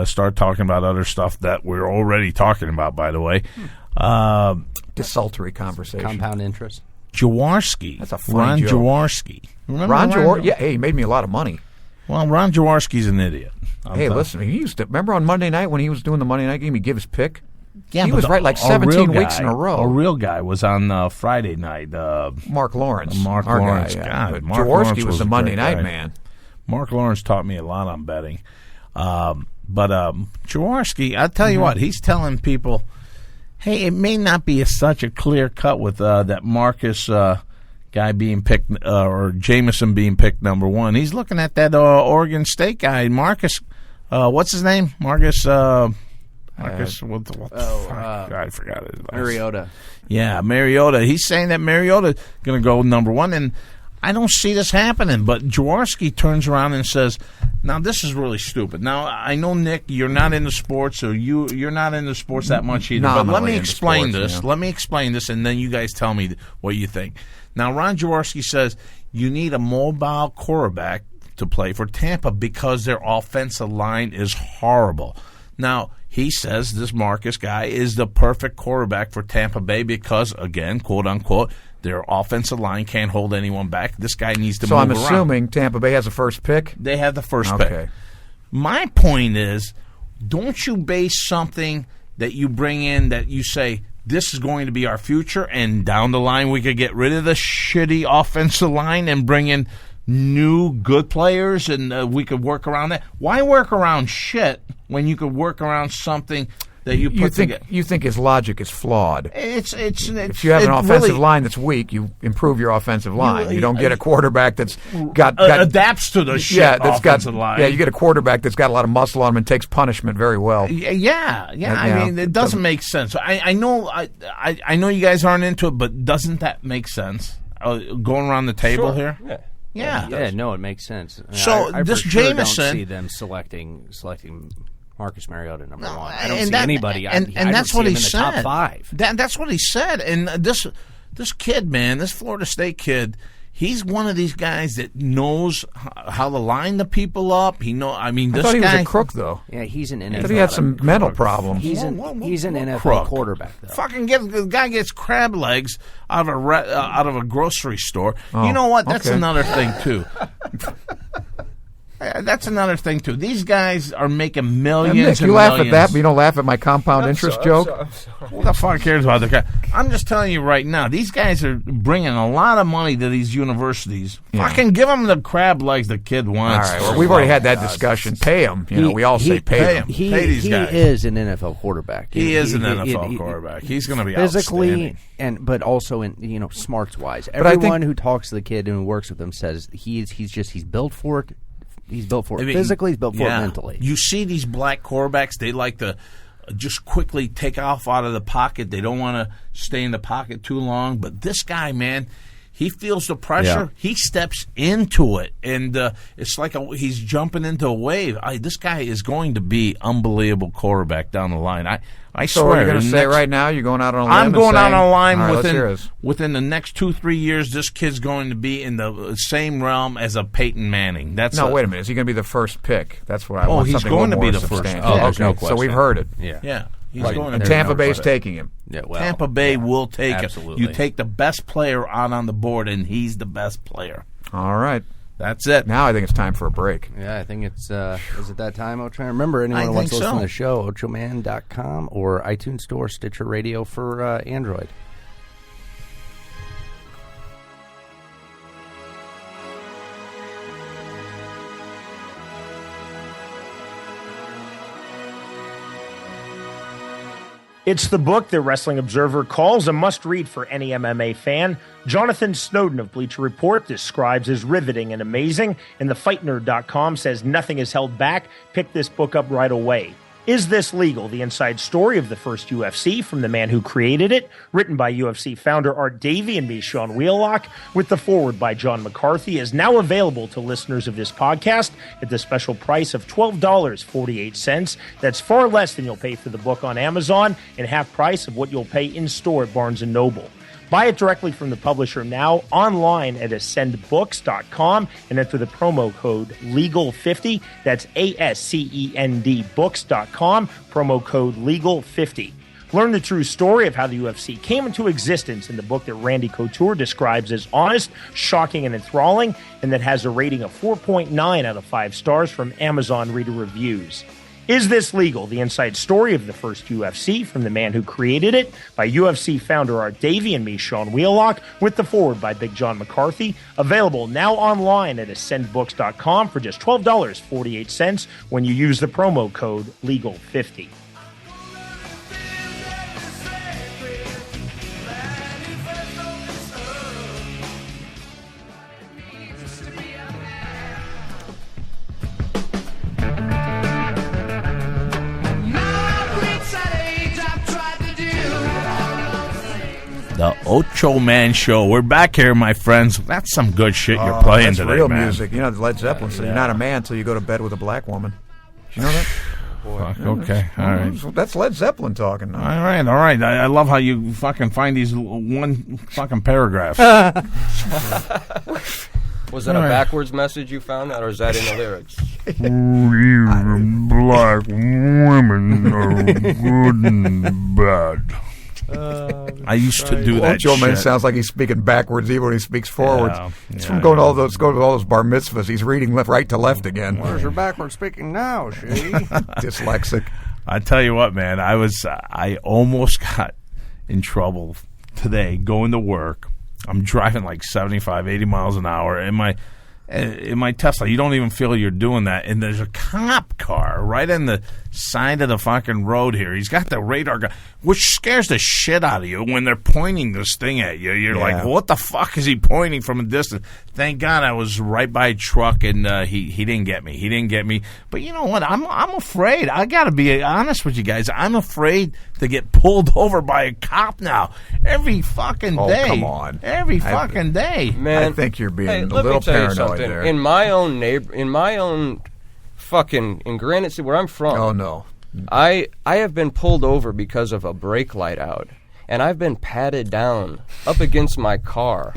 start talking about other stuff that we're already talking about, by the way. Desultory conversation. Compound interest. Jaworski. That's a funny Ron joke. Jaworski. Remember Ron Jaworski. Yeah, hey, he made me a lot of money. Well, Ron Jaworski's an idiot. Hey, listen, he used to remember on Monday night when he was doing the Monday night game, he'd give his pick. Yeah, he but was right like a 17 real weeks guy- in a row. A real guy was on Friday night. Mark Lawrence. Mark our Lawrence. guy, God, But Mark Jaworski Lawrence was was the a Monday great night guy. man. Mark Lawrence taught me a lot on betting. But Jaworski, I'll tell you what, he's telling people, hey, it may not be such a clear cut with that Marcus guy being picked, or Jameson being picked number one. He's looking at that Oregon State guy, Marcus, what's his name? Marcus, what the fuck? I forgot his last. Mariota. Yeah, Mariota. He's saying that Mariota going to go number one, and I don't see this happening. But Jaworski turns around and says, Now, this is really stupid. Now, I know, Nick, you're not into sports, or you're not into sports that much either. But let me explain this. Let me explain this, and then you guys tell me what you think. Now, Ron Jaworski says you need a mobile quarterback to play for Tampa because their offensive line is horrible. Now, he says this Marcus guy is the perfect quarterback for Tampa Bay because, again, quote-unquote, their offensive line can't hold anyone back. This guy needs to move around. So I'm assuming Tampa Bay has the first pick? They have the first pick. My point is, don't you base something that you bring in that you say, this is going to be our future, and down the line we could get rid of the shitty offensive line and bring in new good players, and we could work around that. Why work around shit when you could work around something that you put together? You think his logic is flawed. It's if you have an offensive line that's weak, you improve your offensive line. You don't get a quarterback that's got adapts to the shit offensive line. Yeah, you get a quarterback that's got a lot of muscle on him and takes punishment very well. Yeah. I mean, it doesn't make sense. I know you guys aren't into it, but doesn't that make sense? Going around the table here. Yeah, no, it makes sense. I mean, So I this for sure Jameson, don't see them selecting Marcus Mariota number one. I don't and see that, anybody. And I that's don't what see he him in the said. top five. That's what he said. And this kid, man, this Florida State kid, he's one of these guys that knows how to line the people up. I thought he was a crook, though. Yeah, he's an NFL. I thought he had some mental problems. He's an NFL crook. quarterback, though. Fucking the guy gets crab legs out of a grocery store. You know what? That's another thing too. That's another thing too. These guys are making millions. Nick, you laugh at that, but you don't laugh at my compound interest joke. I'm sorry. Who the fuck cares about the guy? I'm just telling you right now. These guys are bringing a lot of money to these universities. Fucking give them the crab legs the kid wants. All right, well, we've already had that discussion. Pay him. We all say pay him. Pay these guys. He is an NFL quarterback. He is an NFL quarterback. He's going to be physically outstanding. but also in smarts wise. Everyone who talks to the kid and who works with him says he's built for it. He's built for it physically. He's built for it mentally. You see these black quarterbacks, they like to just quickly take off out of the pocket. They don't want to stay in the pocket too long. But this guy, man, he feels the pressure. Yeah. He steps into it, and it's like he's jumping into a wave. This guy is going to be unbelievable quarterback down the line. I so swear. What are you going to say right now? You're going out on a limb? I'm going out on a line within the next 2-3 years. This kid's going to be in the same realm as a Peyton Manning. Wait a minute. Is he going to be the first pick? That's what I want. He's going to be the first. Okay. No question. So we've heard it. Yeah. He's going and Tampa Bay's taking him. Yeah, Tampa Bay will take absolutely. it. You take the best player on the board, and he's the best player. All right. That's it. Now I think it's time for a break. Yeah, I think it's is it that time, Ochoman? Remember, anyone who wants to listen to the show, Ochoman.com or iTunes Store, Stitcher Radio for Android. It's the book that Wrestling Observer calls a must-read for any MMA fan. Jonathan Snowden of Bleacher Report describes as riveting and amazing, and TheFightNerd.com says nothing is held back. Pick this book up right away. Is This Legal? The inside story of the first UFC from the man who created it, written by UFC founder Art Davie and me, Sean Wheelock, with the foreword by John McCarthy, is now available to listeners of this podcast at the special price of $12.48. That's far less than you'll pay for the book on Amazon and half price of what you'll pay in store at Barnes & Noble. Buy it directly from the publisher now online at ascendbooks.com and enter the promo code LEGAL50. That's ASCEND books.com, promo code LEGAL50. Learn the true story of how the UFC came into existence in the book that Randy Couture describes as honest, shocking, and enthralling, and that has a rating of 4.9 out of 5 stars from Amazon Reader Reviews. Is This Legal? The inside story of the first UFC from the man who created it, by UFC founder Art Davie and me, Sean Wheelock, with the foreword by Big John McCarthy. Available now online at ascendbooks.com for just $12.48 when you use the promo code LEGAL50. The Ochoman Show. We're back here, my friends. That's some good shit you're playing that's today, real man. music. You know, Led Zeppelin said you're not a man until you go to bed with a black woman. Did you know that? Fuck, okay, all right. That's Led Zeppelin talking. All right. I love how you fucking find these one fucking paragraphs. Was that a backwards message you found out, or is that in the lyrics? Black women are good and bad. I used to do that Ochoman shit. sounds like he's speaking backwards even when he speaks forwards. Yeah, It's yeah, from going to all those bar mitzvahs. He's reading right to left again. Where's your backward speaking now, she? Dyslexic. I tell you what, man, I almost got in trouble today going to work. I'm driving like 75, 80 miles an hour in my Tesla. You don't even feel you're doing that. And there's a cop car right in the side of the fucking road here. He's got the radar gun, which scares the shit out of you when they're pointing this thing at you. You're like, what the fuck is he pointing from a distance? Thank God I was right by a truck and he didn't get me. He didn't get me. But you know what? I'm afraid. I got to be honest with you guys. I'm afraid to get pulled over by a cop now. Every fucking day. Come on. Every fucking day. Man, I think you're being a let little me tell you paranoid something. there. In my own fucking, in Granite City, where I'm from. Oh, no. I have been pulled over because of a brake light out, and I've been patted down up against my car.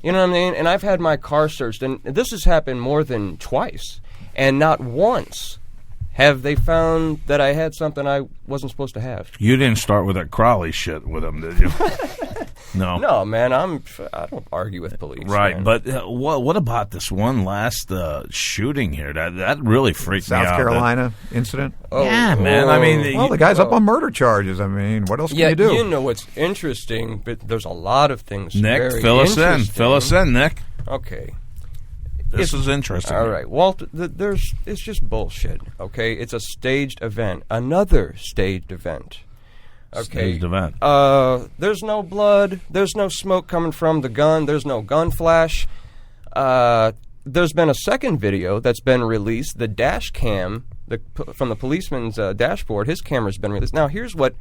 You know what I mean? And I've had my car searched, and this has happened more than twice, and not once have they found that I had something I wasn't supposed to have. You didn't start with that Crowley shit with him, did you? No. No, man, I don't argue with police. Right, man. but what about this one last shooting here? That really freaked me out. South Carolina incident? Yeah, man. I mean, Well, the guy's up on murder charges. I mean, what else can you do? You know what's interesting, but there's a lot of things. Nick, very fill us in. interesting. Fill us in, Nick. Okay. This is interesting. All right. Walt, it's just bullshit, okay? It's a staged event. Another staged event. Okay. Staged event. There's no blood. There's no smoke coming from the gun. There's no gun flash. There's been a second video that's been released. The dash cam from the policeman's dashboard, his camera's been released. Now, here's what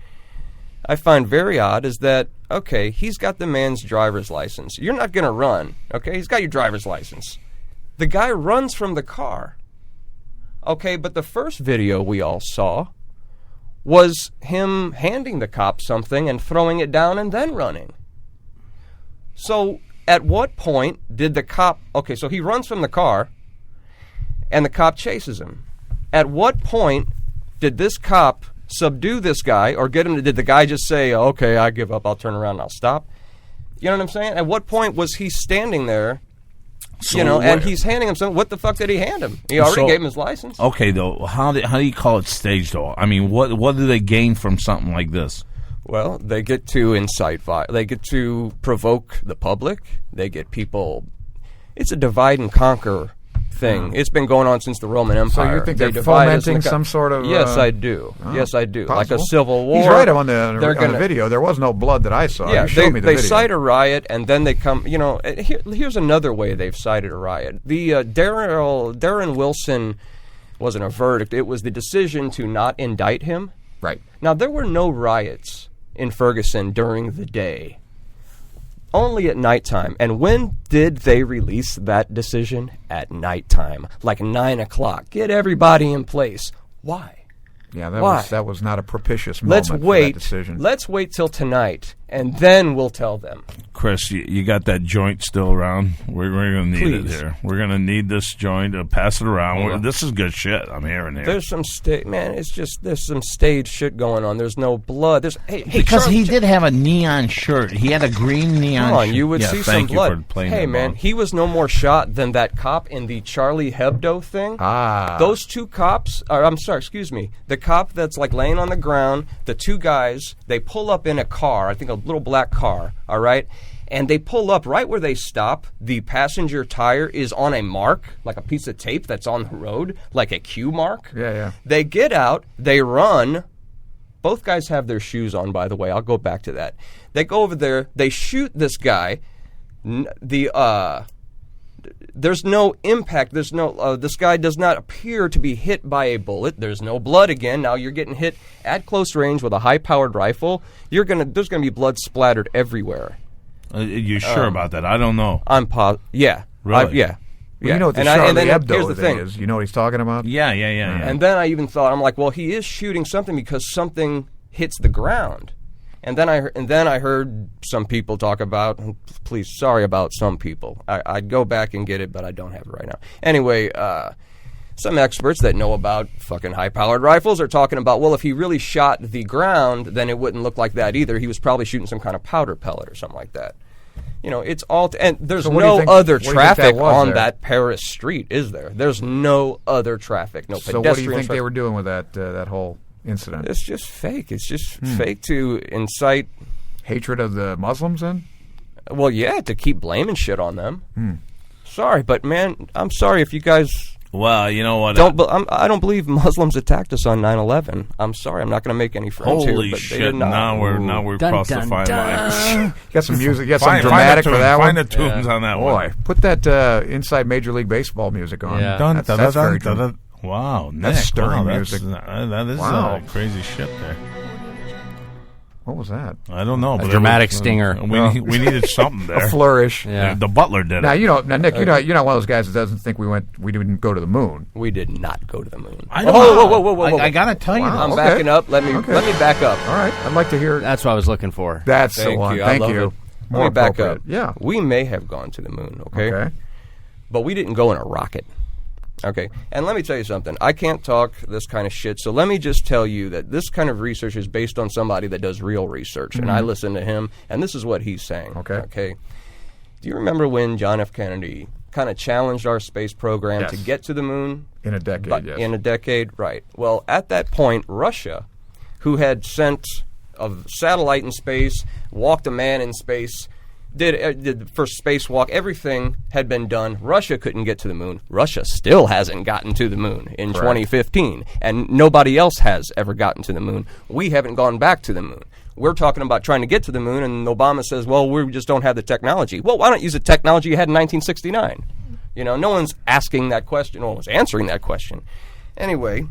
I find very odd is that, okay, he's got the man's driver's license. You're not going to run, okay? He's got your driver's license. The guy runs from the car. Okay, but the first video we all saw was him handing the cop something and throwing it down and then running. So at what point did the cop... Okay, so he runs from the car and the cop chases him. At what point did this cop subdue this guy or get him to... Did the guy just say, okay, I give up, I'll turn around and I'll stop? You know what I'm saying? At what point was he standing there... So and he's handing him something. What the fuck did he hand him? He already gave him his license. Okay, though, how do you call it staged, though? I mean, what do they gain from something like this? Well, they get to incite violence. They get to provoke the public. They get people... It's a divide and conquer thing. It's been going on since the Roman Empire. So you think They they're divide us fomenting in the some sort of... Yes, I do. Yes, I do. Like a possible. civil war. He's right on the gonna, video. There was no blood that I saw. Yeah, You showed me the they video. cite a riot, and then they come... here's another way they've cited a riot. The Darren Wilson wasn't a verdict. It was the decision to not indict him. Right. Now, there were no riots in Ferguson during the day. Only at nighttime. And when did they release that decision? At nighttime. Like 9 o'clock. Get everybody in place. Why? Yeah, Why? that was not a propitious moment Let's for wait. that decision. Let's wait till tonight, and then we'll tell them. Chris, you got that joint still around? We're going to need it Please. here. We're going to need this joint to pass it around. Hold on. This is good shit I'm hearing here. There's some there's some stage shit going on. There's no blood. Because Charlie, he did have a neon shirt. He had a green neon Come on, shirt. you would Yeah, see some thank you blood. for playing Hey, that man, ball. he was no more shot than that cop in the Charlie Hebdo thing. Those two cops, the cop that's like laying on the ground, the two guys, they pull up in a car, I think a little black car, all right? And they pull up right where they stop. The passenger tire is on a mark, like a piece of tape that's on the road, like a Q mark. Yeah. They get out, they run. Both guys have their shoes on, by the way. I'll go back to that. They go over there, they shoot this guy. There's no impact. There's no. This guy does not appear to be hit by a bullet. There's no blood again. Now you're getting hit at close range with a high-powered rifle. There's gonna be blood splattered everywhere. You sure about that? I don't know. I'm yeah. Really? Yeah. Well, you know what the and Charlie then Hebdo here's the thing thing. is? You know what he's talking about? Yeah. And then I even thought, I'm like, well, he is shooting something because something hits the ground. And then I heard some people talk about, please, sorry about some people. I'd go back and get it, but I don't have it right now. Anyway, some experts that know about fucking high-powered rifles are talking about, well, if he really shot the ground, then it wouldn't look like that either. He was probably shooting some kind of powder pellet or something like that. You know, it's all... and there's So what do you no think- other what do you think that traffic was on there? that Paris street, is there? There's no other traffic, no So pedestrian what do you think they traffic. were doing with that whole incident? It's just fake. It's just fake to incite... Hatred of the Muslims, then? Well, yeah, to keep blaming shit on them. Sorry, but man, I'm sorry if you guys Well, you know what? I don't believe Muslims attacked us on 9/11. I'm sorry, I'm not going to make any friends Holy here, but they shit! did not. Now we're Dun, crossed the dun, fine dun. line. Got some music, got some Find dramatic a for tune, that one? Find the tunes on that Boy, one. put that inside Major League Baseball music on. Yeah. Dun, That's, dun, that's dun, very dun, true. dun. Wow, Nick, That's stirring wow, music. That is Wow. crazy shit there. What was that? I don't know. but it dramatic was, stinger. We needed something there. A flourish. Yeah. The butler did Now it. Nick, you're not one of those guys that doesn't think we didn't go to the moon. We did not go to the moon. I Whoa, don't know. whoa. I gotta tell you, Wow. I'm this. Okay. backing up. Let me back up. All right, I'd like to hear. That's what I was looking for. That's the Thank one. you. I Thank love you. it. More Let me back appropriate. up. Yeah. We may have gone to the moon, okay? Okay. But we didn't go in a rocket. Okay, and let me tell you something. I can't talk this kind of shit, so let me just tell you that this kind of research is based on somebody that does real research, and I listen to him, and this is what he's saying. Okay. Do you remember when John F. Kennedy kind of challenged our space program Yes. to get to the moon? In a decade, But yes. in a decade, right. Well, at that point, Russia, who had sent a satellite in space, walked a man in space, did the first spacewalk, everything had been done. Russia couldn't get to the moon. Russia still hasn't gotten to the moon in 2015, and nobody else has ever gotten to the moon. We haven't gone back to the moon. We're talking about trying to get to the moon, and Obama says, well, we just don't have the technology. Well, why not use the technology you had in 1969? You know, no one's asking that question. No one's answering that question. Anyway,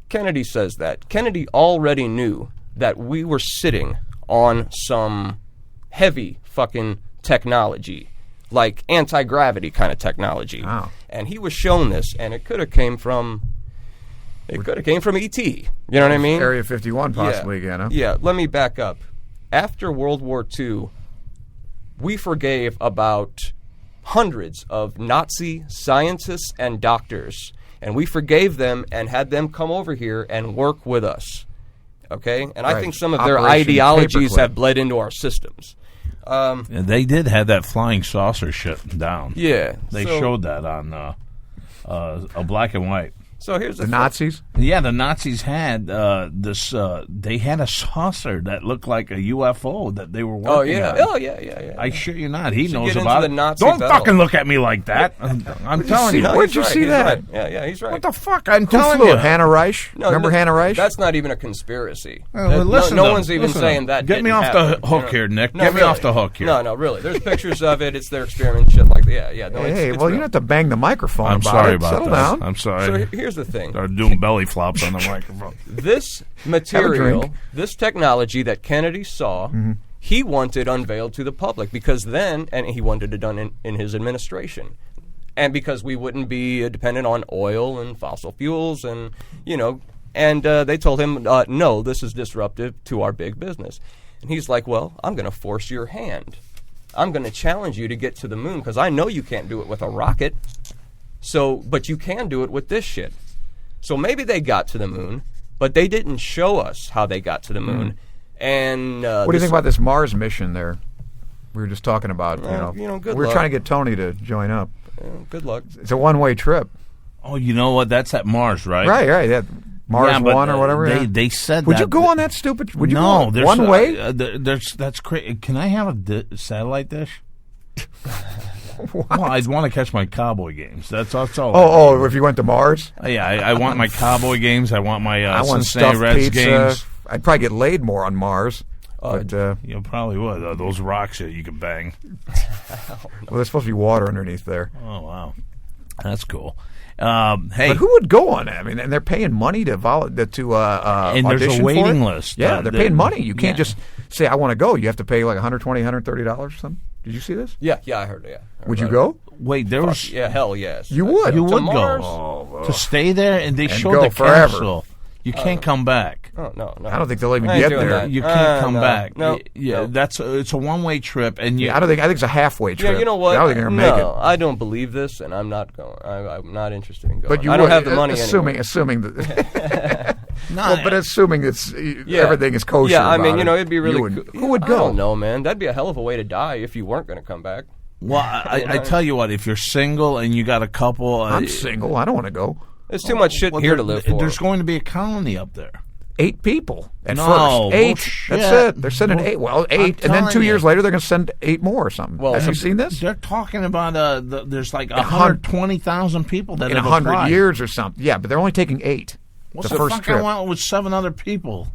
Kennedy says that. Kennedy already knew that we were sitting on some heavy fucking technology, like anti-gravity kind of technology. Wow. And he was shown this, and it could have came from E.T. You know what I mean? Area 51 possibly again, huh? Yeah, let me back up. After World War II, we forgave about hundreds of Nazi scientists and doctors, and we forgave them and had them come over here and work with us. Okay? And I Right. think some of their Operation ideologies Paperclip. have bled into our systems. They did have that flying saucer shit down. Yeah. They so, showed that on a black and white. So here's the The thing. Nazis? Yeah, the Nazis had this. They had a saucer that looked like a UFO that they were working Oh, yeah. on. Oh, yeah. I shit you not. He should knows get into about the it. Nazi Don't battle. fucking look at me like that. I'm telling you. No, Where'd he's you right, see he's that? right. Yeah, he's right. What the fuck? I'm Who telling flew you. it? Hannah Reich? No, Remember Hannah Reich? That's not even a conspiracy. Well, listen no to- one's even listen saying to- that. Get me didn't off the happen, hook you know? here, Nick. No, Get me really. off the hook here. No, really. There's pictures of it. It's their experiment, shit like that. Yeah. No, Hey, it's well, you real. don't have to bang the microphone I'm about sorry it. about Settle that. down. I'm sorry. So here's the thing. They're doing belly flops on the microphone. This material, drink. this technology that Kennedy saw, he wanted unveiled to the public because then, and he wanted it done in his administration. And because we wouldn't be dependent on oil and fossil fuels and, and they told him, no, this is disruptive to our big business. And he's like, well, I'm going to force your hand. I'm going to challenge you to get to the moon because I know you can't do it with a rocket. But you can do it with this shit. So maybe they got to the moon, but they didn't show us how they got to the moon. And What do you think about this Mars mission there? We were just talking about, good we were luck. trying to get Tony to join up. Good luck. It's a one-way trip. Oh, you know what? That's at Mars, right? Right. Yeah. Mars Yeah, but, 1 or whatever. They yeah. they said Would that. you go on that stupid? Would you no, go there's one way? That's crazy. Can I have a satellite dish? Well, I'd want to catch my cowboy games. That's all. Oh, if you went to Mars? Yeah, I want my cowboy games. I want my I want Cincinnati stuffed Reds pizza. games. I'd probably get laid more on Mars. But, You probably would. Those rocks that you can bang. well, there's supposed to be water underneath there. Oh, wow. That's cool. Hey, But who would go on that? I mean, and they're paying money to and there's audition a for waiting it? list. Yeah, they're paying money. You can't just say, I want to go, you have to pay like $120, $130 or something. Did you see this? Yeah, I heard it. Yeah. I heard Would you about go? Wait, there was it. Yeah, hell yes. You would. you To would Mars? go to stay there, and they showed go the forever. capsule. You can't come back. Oh, no. I don't think they'll even I ain't get doing there. that. You can't come no, back. no, Yeah, no. it's a one-way trip, and you. I think it's a halfway trip. Yeah, you know what? I don't think they're going to make it. I don't believe this, and I'm not going. I'm not interested in going. But you I don't would, have the money assuming anyway. but assuming it's everything is kosher. Yeah, I mean, about it, it'd be really. Who would go? I don't know, man. That'd be a hell of a way to die if you weren't going to come back. Well, I tell you what, if you're single and you got a couple, I'm single. I don't want to go. There's too much shit here to live for. There's going to be a colony up there. 8 people at No, first. 8. bullshit. That's it. They're sending 8. Well, 8, and then telling 2 you. years later, they're going to send 8 more or something. Well, have you seen this? They're talking about there's like 120,000 people that In have 100 applied. years or something. Yeah, but they're only taking 8. What's the the first fuck trip. I went with 7 other people?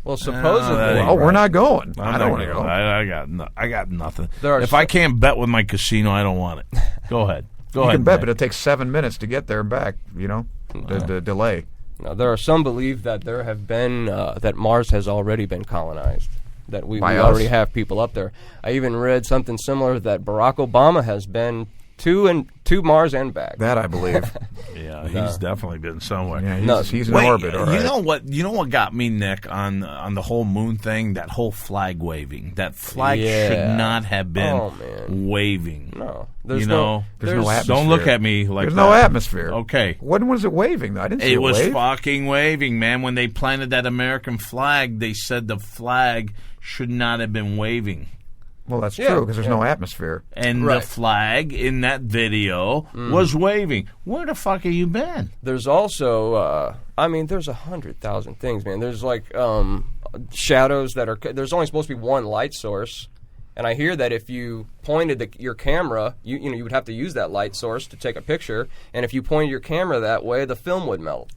Well, supposedly. Well, we're not going. I'm I don't not want to gonna- go. I got nothing. There are If I can't bet with my casino, I don't want it. Go ahead. Go You ahead. can bet, Nick. but it takes 7 minutes to get there and back, the delay. Now, there are some believe that there have been that Mars has already been colonized. That we By us? already have people up there. I even read something similar that Barack Obama has been to Mars and back. That I believe. Yeah, he's definitely been somewhere. Yeah, he's in Wait, orbit, all right. You know what got me, Nick, on the whole moon thing? That whole flag waving. That flag Yeah. should not have been Oh, man. waving. No, There's no atmosphere. Don't look at me like There's that. no atmosphere. Okay. When was it waving, though? I didn't see It was wave. fucking waving, man. When they planted that American flag, they said the flag should not have been waving. Well, that's Yeah. true, because there's no atmosphere. And Right. the flag in that video was waving. Where the fuck have you been? There's also, there's 100,000 things, man. There's like shadows that are. There's only supposed to be one light source, and I hear that if you pointed your camera, you would have to use that light source to take a picture, and if you pointed your camera that way, the film would melt.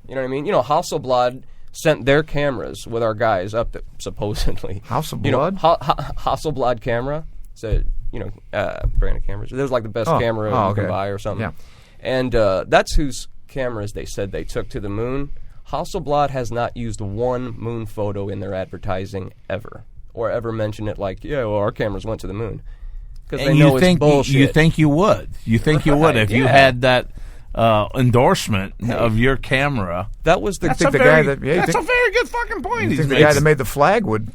You know what I mean? Hasselblad sent their cameras with our guys up there, supposedly. Hasselblad? Hasselblad camera. It's a brand of cameras. It was like the best camera you okay. can buy or something. Yeah. And that's whose cameras they said they took to the moon. Hasselblad has not used one moon photo in their advertising ever, or ever mentioned it like, our cameras went to the moon. Because they And know you it's think bullshit. you think you would? You think you would if you yeah. had that endorsement of your camera? that was the That's think a the very, guy that- yeah, you that's think- a very good fucking point. I he's think the making. guy that made the flag would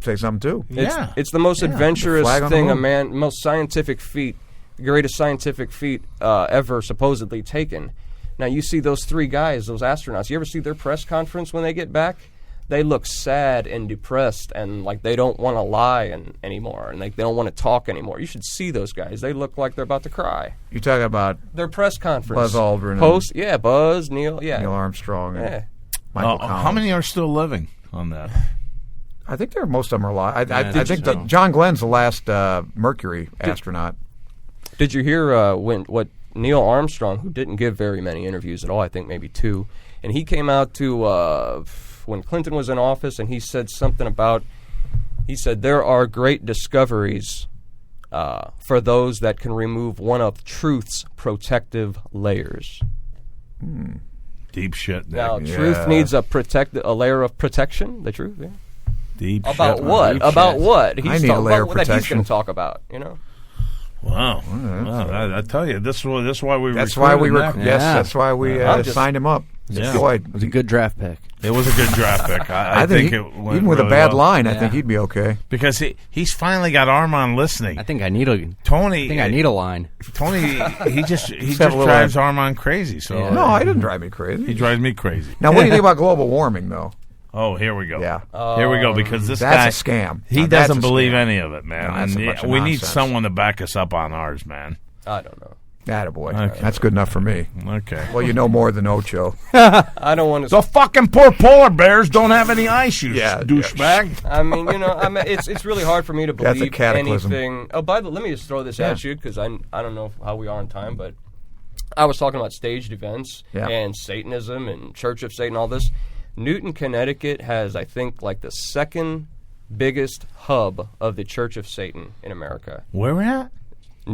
say something, too. Yeah. It's the most adventurous flag on the thing moon. most scientific feat, greatest scientific feat ever supposedly taken. Now, you see those 3 guys, those astronauts. You ever see their press conference when they get back? They look sad and depressed and like they don't want to lie anymore and like they don't want to talk anymore. You should see those guys. They look like they're about to cry. You're talking about Their press conference. Buzz Aldrin and Buzz, Neil, Neil Armstrong and Yeah. Michael Collins. how many are still living on that? I think most of them are alive. I Yeah, think so. John Glenn's the last Mercury astronaut. Did you hear what Neil Armstrong, who didn't give very many interviews at all, I think maybe 2, and he came out to when Clinton was in office, and he said something about, he said there are great discoveries for those that can remove one of truth's protective layers. Deep shit. Nick. Now, Yeah. truth needs a layer of protection. The truth, yeah. Deep About shit. what? Deep About shit. what? I need a talking layer about of that he's protection. going to talk about. Wow. I tell you, this is why we. That's why we recruited Nick. yes, Yeah. that's why we I'm just- signed him up. Yeah. Boy, It was a good draft pick. It was a good draft pick. I think it went even with really a bad well. line, I Yeah. think he'd be okay. because he's finally got Armand listening. I think I need a. Tony, I think I need a line. Tony, he just have a little- drives Armand crazy. So Yeah. No, he doesn't drive me crazy. he drives me crazy. Now, what do you think about global warming, though? Oh, here we go. Yeah. Here we go, because this That's guy, a scam. he Now, that's doesn't a believe scam. any of it, man. No, that's a And bunch of we need nonsense. someone to back us up on ours, man. I don't know. Attaboy. Okay. That's good enough for me. Okay. Well, you know more than Ocho. I don't want to. The fucking poor polar bears don't have any ice, you Yeah, douchebag. I mean, it's really hard for me to That's a believe cataclysm. anything. Oh, by the way, let me just throw this at you because I don't know how we are on time, but I was talking about staged events and Satanism and Church of Satan, all this. Newton, Connecticut has, I think, like the second biggest hub of the Church of Satan in America. Where we at?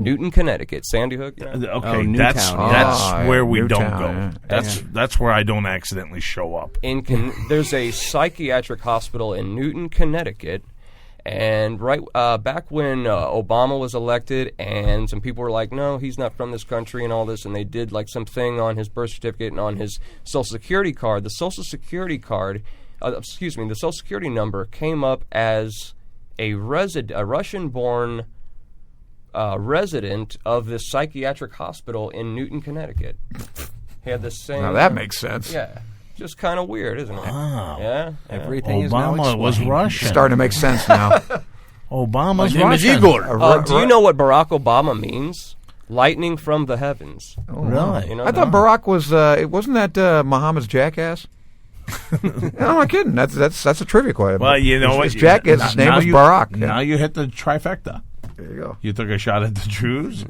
Newton, Connecticut. Sandy Hook. You know? Okay, Newtown. that's where we don't Newtown, go. yeah. That's where I don't accidentally show up. There's a psychiatric hospital in Newton, Connecticut. And back when Obama was elected, and some people were like, "No, he's not from this country," and all this, and they did like something on his birth certificate and on his Social Security card. The Social Security card, the Social Security number came up as a Russian-born resident of this psychiatric hospital in Newton, Connecticut. He had the same. Now that makes sense. Yeah. Just kind of weird, isn't it? Wow. Yeah. Everything is now Obama was explained. Russian. Starting to make sense now. Obama's My name is Russian. Igor. Do you know what Barack Obama means? Lightning from the heavens. Really? You know I thought Barack was. It wasn't that Muhammad's jackass. No, I'm not kidding. That's a trivia question. Well, you know what? His jackass. His name Now was you- Barack. Now you hit the trifecta. There you go. You took a shot at the Jews,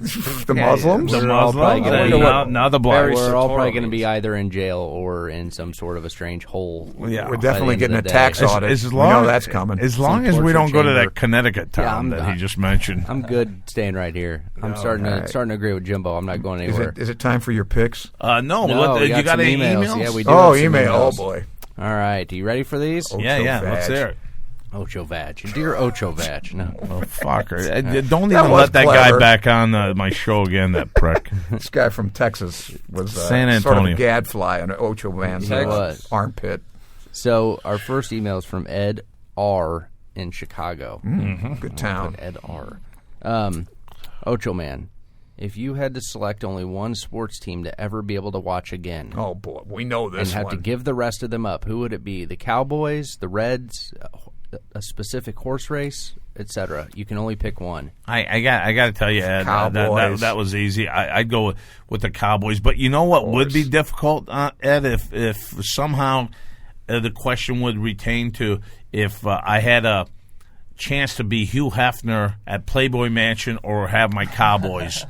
The Muslims. the We're all probably Muslims, gonna and be- now the blacks. We're all probably Satora going to be means. either in jail or in some sort of a strange hole. Yeah. We're by the definitely end getting of a the tax day. audit. As we long know that's coming. As long Some as we torture don't go to chamber. that Connecticut town I'm- that he just mentioned. I'm good staying right here. I'm starting to agree with Jimbo. I'm not going anywhere. Is it time for your picks? No, No, we you got got some any emails. emails? Yeah, we do. Oh, have some email. Oh emails. boy. All right. Are you ready for these? Yeah, let's Vag. hear it. Ocho Vag. Dear Ocho Vag. No. Oh, fucker. Don't That even was let that clever. guy back on my show again, that prick. This guy from Texas was San sort of a Antonio. gadfly on Ocho Man's He was. armpit. So our first email is from Ed R. in Chicago. Good town. Ed R. Ocho Man, if you had to select only one sports team to ever be able to watch again Oh boy, we know and this have one. to give the rest of them up, who would it be? The Cowboys, the Reds, a specific horse race, etc. You can only pick one. I got to tell you, Ed, Cowboys. that was easy. I'd go with the Cowboys. But you know what would be difficult, Ed, if somehow the question would retain to if I had a chance to be Hugh Hefner at Playboy Mansion or have my Cowboys,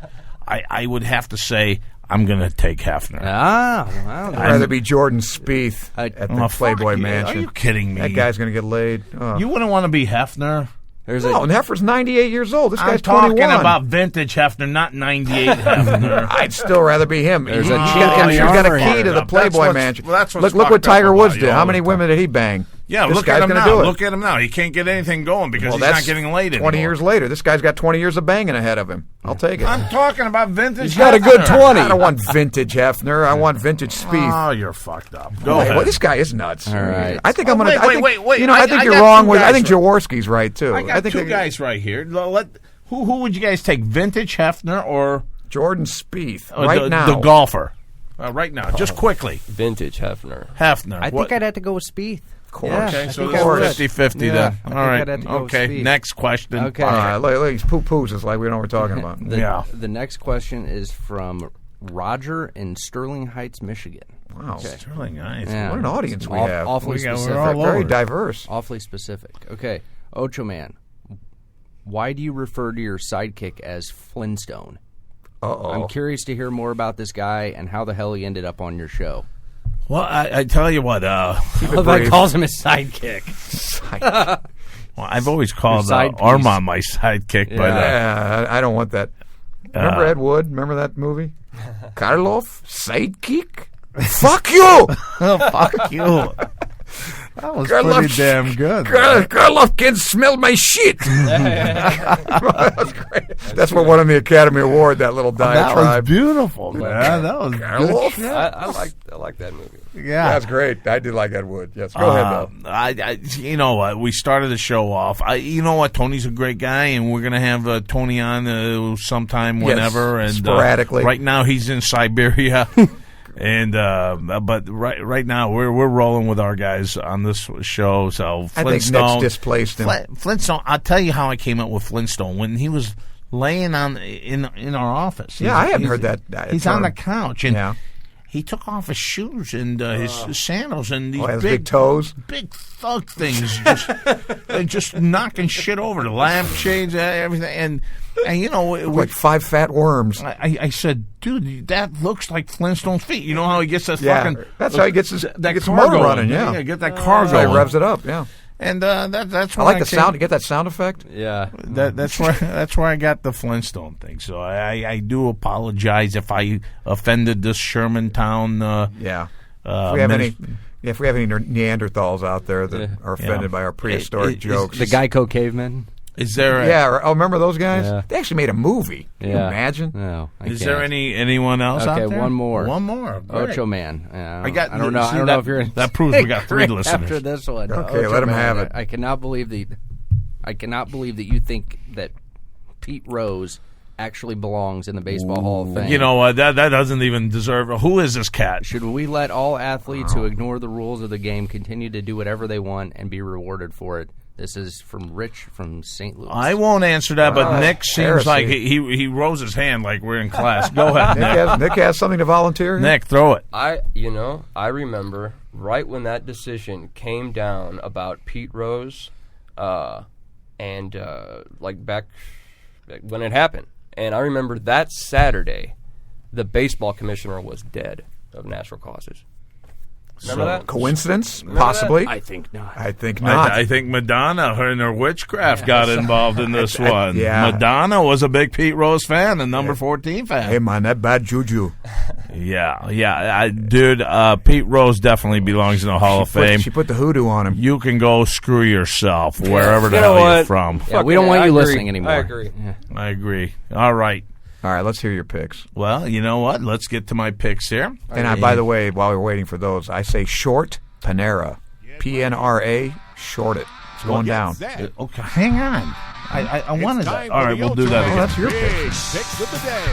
I would have to say I'm going to take Hefner. Wow. I'd rather be Jordan Spieth at the Oh, fuck Playboy you. Mansion. Are you kidding me? That guy's going to get laid. Oh. You wouldn't want to be Hefner? There's No, and Hefner's 98 years old. This I'm guy's talking 21. about vintage Hefner, not 98 Hefner. I'd still rather be him. There's He's a got- chink in he's the got a armor key here. to the That's Playboy what's- Mansion. that's what's Look what fucked Tiger up Woods about did. you How all many the women did he bang? Yeah, This look guy's at him gonna now. do it. Look at him now. He can't get anything going because Well, he's not that's getting laid anymore. 20 years later. This guy's got 20 years of banging ahead of him. I'll take it. I'm talking about vintage. He's got a good Hefner. 20. I don't want vintage Hefner. I want vintage Spieth. Oh, you're fucked up. Go Hey, ahead. well, this guy is nuts. All right. I think I'm going to. wait. You know, I think I you're got wrong two with. I guys think right. Jaworski's right too. I got think two guys right here. Who would you guys take? Vintage Hefner or Jordan Spieth or right the, now. the golfer? Right now, just quickly. Vintage Hefner. Hefner. I think I'd have to go with Spieth. Of course. Yeah, Okay, I so think this I would. is 50-50 Yeah, then. I All think right. I'd have to go with Okay. Spieth. Next question. Okay. All right, look, he's poo-poos. It's like we know what we're talking about. The next question is from Roger in Sterling Heights, Michigan. Wow. It's really nice. Yeah. What an audience we Aw- have. Awfully We're specific. all Very over. diverse. Awfully specific. Okay. Ocho Man, why do you refer to your sidekick as Flintstone? Uh-oh. I'm curious to hear more about this guy and how the hell he ended up on your show. Well, I tell you what. Everybody calls him his sidekick. Well, I've always called Your side piece. Armand my sidekick, but Yeah, I don't want that. Remember Ed Wood? Remember that movie? Karloff? Sidekick? Fuck you! fuck you. That was Karloff, pretty damn good. Karloff can smell my shit. That's great. That's what won him the Academy Award, that little That was diatribe. beautiful, man. That was Karloff? good shit. I like that movie. Yeah. That's great. I did like Ed Wood. Yes, go ahead, though. you know what? We started the show off. You know what? Tony's a great guy, and we're gonna have Tony on sometime, whenever, and sporadically. Right now, he's in Siberia, and but right now we're rolling with our guys on this show. So I think Nick's Flintstone, displaced him. Flintstone. I'll tell you how I came up with Flintstone when he was laying in our office. Yeah, I hadn't heard that He's term. on the couch, and Yeah. he took off his shoes and his sandals and these Oh, his big toes? big thug things, just knocking shit over the lampshades, everything, and you know, Like 5 fat worms. I said, dude, that looks like Flintstone's feet. You know how he gets that Yeah, fucking that's how he gets his that gets car motor going. running. Yeah, get that car That's how going. he revs it up. Yeah. And that's I why like the sound. You get that sound effect? Yeah. That's where I got the Flintstone thing. So I do apologize if I offended this Shermantown. Yeah. If we have any Neanderthals out there that are offended Yeah. by our prehistoric jokes. The Geico cavemen. Is there? Remember those guys? Yeah. They actually made a movie. Can you imagine? No. Is there anyone else out Okay, there? one more. One more. Great. Ochoman. I See, don't know if you're that proves we got 3 listeners. after this one. Okay, let him have it. I cannot believe that you think that Pete Rose actually belongs in the Baseball Hall of Fame. You know what? That doesn't even deserve it. Who is this cat? Should we let all athletes who ignore the rules of the game continue to do whatever they want and be rewarded for it? This is from Rich from St. Louis. I won't answer that, but Nick seems heresy. like he rose his hand like we're in class. Go ahead, Nick. Nick has something to volunteer? Nick, throw it. I remember right when that decision came down about Pete Rose, and back when it happened. And I remember that Saturday, the baseball commissioner was dead of natural causes. Remember that? Coincidence? Possibly. I think not. I think not. I think Madonna, her and her witchcraft got involved in this one. Yeah. Madonna was a big Pete Rose fan and number 14 fan. Hey, man, that bad juju. Yeah. Dude, Pete Rose definitely belongs in the Hall of Fame. She put the hoodoo on him. You can go screw yourself wherever the You know hell you're what? from. Yeah, we don't want I you agree. listening anymore. I agree. Yeah. I agree. All right. All right, let's hear your picks. Well, you know what? Let's get to my picks here. And by the way, while we're waiting for those, I say short Panera. PNRA, short it. It's going down. Okay, hang on. I wanted that. All right, we'll do that again. That's your pick. Picks of the day.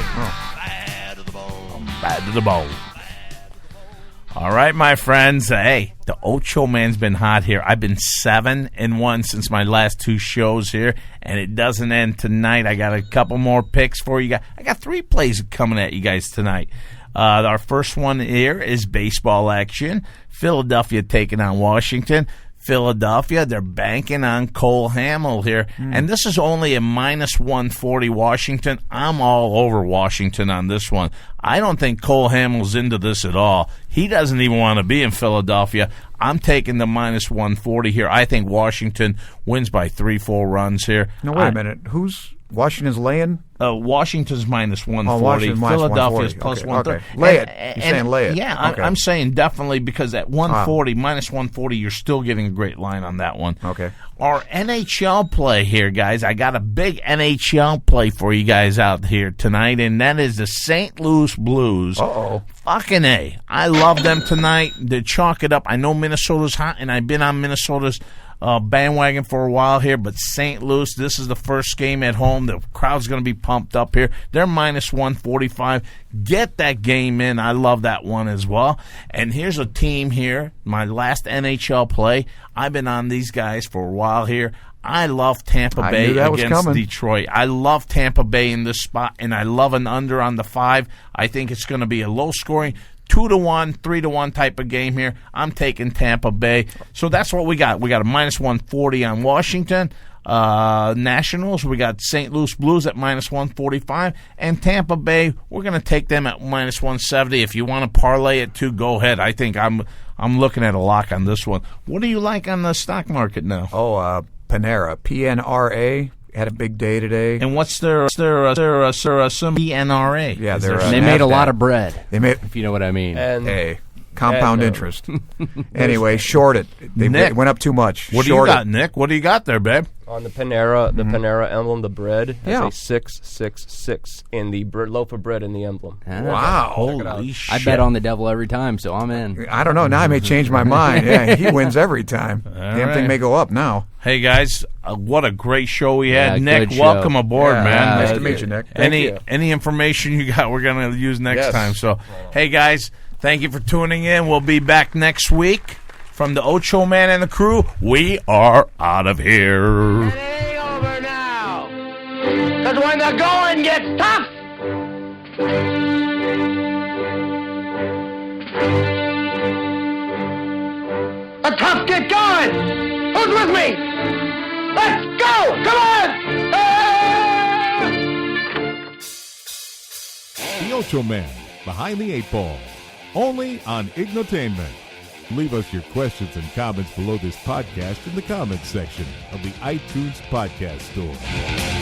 Bad to the bone. All right, my friends. Hey, the Ochoman's been hot here. I've been 7-1 since my last 2 shows here, and it doesn't end tonight. I got a couple more picks for you guys. I got 3 plays coming at you guys tonight. Our first one here is baseball action. Philadelphia taking on Washington. Philadelphia, they're banking on Cole Hamels here. And this is only a minus 140 Washington. I'm all over Washington on this one. I don't think Cole Hamels into this at all. He doesn't even want to be in Philadelphia. I'm taking the minus 140 here. I think Washington wins by 3-4 runs here. No, wait a minute. Who's Washington's laying? Washington's minus 140. Washington's minus Philadelphia's 140. plus Okay, 130. okay. Lay it. You're saying lay it. Yeah, Okay. I'm saying definitely because at 140, minus 140, you're still getting a great line on that one. Okay. Our NHL play here, guys. I got a big NHL play for you guys out here tonight, and that is the St. Louis Blues. Uh-oh. Fucking A. I love them tonight. They chalk it up. I know Minnesota's hot, and I've been on Minnesota's bandwagon for a while here, but St. Louis, this is the first game at home. The crowd's going to be pumped up here. They're minus 145. Get that game in. I love that one as well. And here's a team here, my last NHL play. I've been on these guys for a while here. I love Tampa I Bay knew that was against coming. Detroit. I love Tampa Bay in this spot, and I love an under on the 5. I think it's going to be a low-scoring 2-1, 3-1 type of game here. I'm taking Tampa Bay. So that's what we got. We got a minus 140 on Washington. Nationals, we got St. Louis Blues at minus 145. And Tampa Bay, we're going to take them at minus 170. If you want to parlay it too, go ahead. I think I'm looking at a lock on this one. What do you like on the stock market now? Panera. PNRA. Had a big day today. And what's their PNRA? Yeah, Is they're, there- They made a NASDAQ. lot of bread, They made if you know what I mean. And compound And, interest. Anyway, short it. They Nick, went up too much. What do you Short got, it. Nick? What do you got there, babe? on the Panera, Panera emblem, the bread has Yeah. a 666 in the loaf of bread in the emblem. Wow. Holy shit. I bet on the devil every time, so I'm in. I don't know. Now I may change my mind. Yeah, he wins every time. Damn right. thing may go up now. Hey, guys, what a great show we had. Yeah, Nick, good show. welcome aboard, Yeah, man. nice to meet you, Nick. Any information you got, we're going to use next Yes. time. So, hey, guys, thank you for tuning in. We'll be back next week. From the Ochoman and the crew, we are out of here. It ain't over now. Because when the going gets tough, the tough get going. Who's with me? Let's go. Come on. Ah! The Ocho Man, behind the 8 ball. Only on Ignotainment. Leave us your questions and comments below this podcast in the comments section of the iTunes Podcast Store.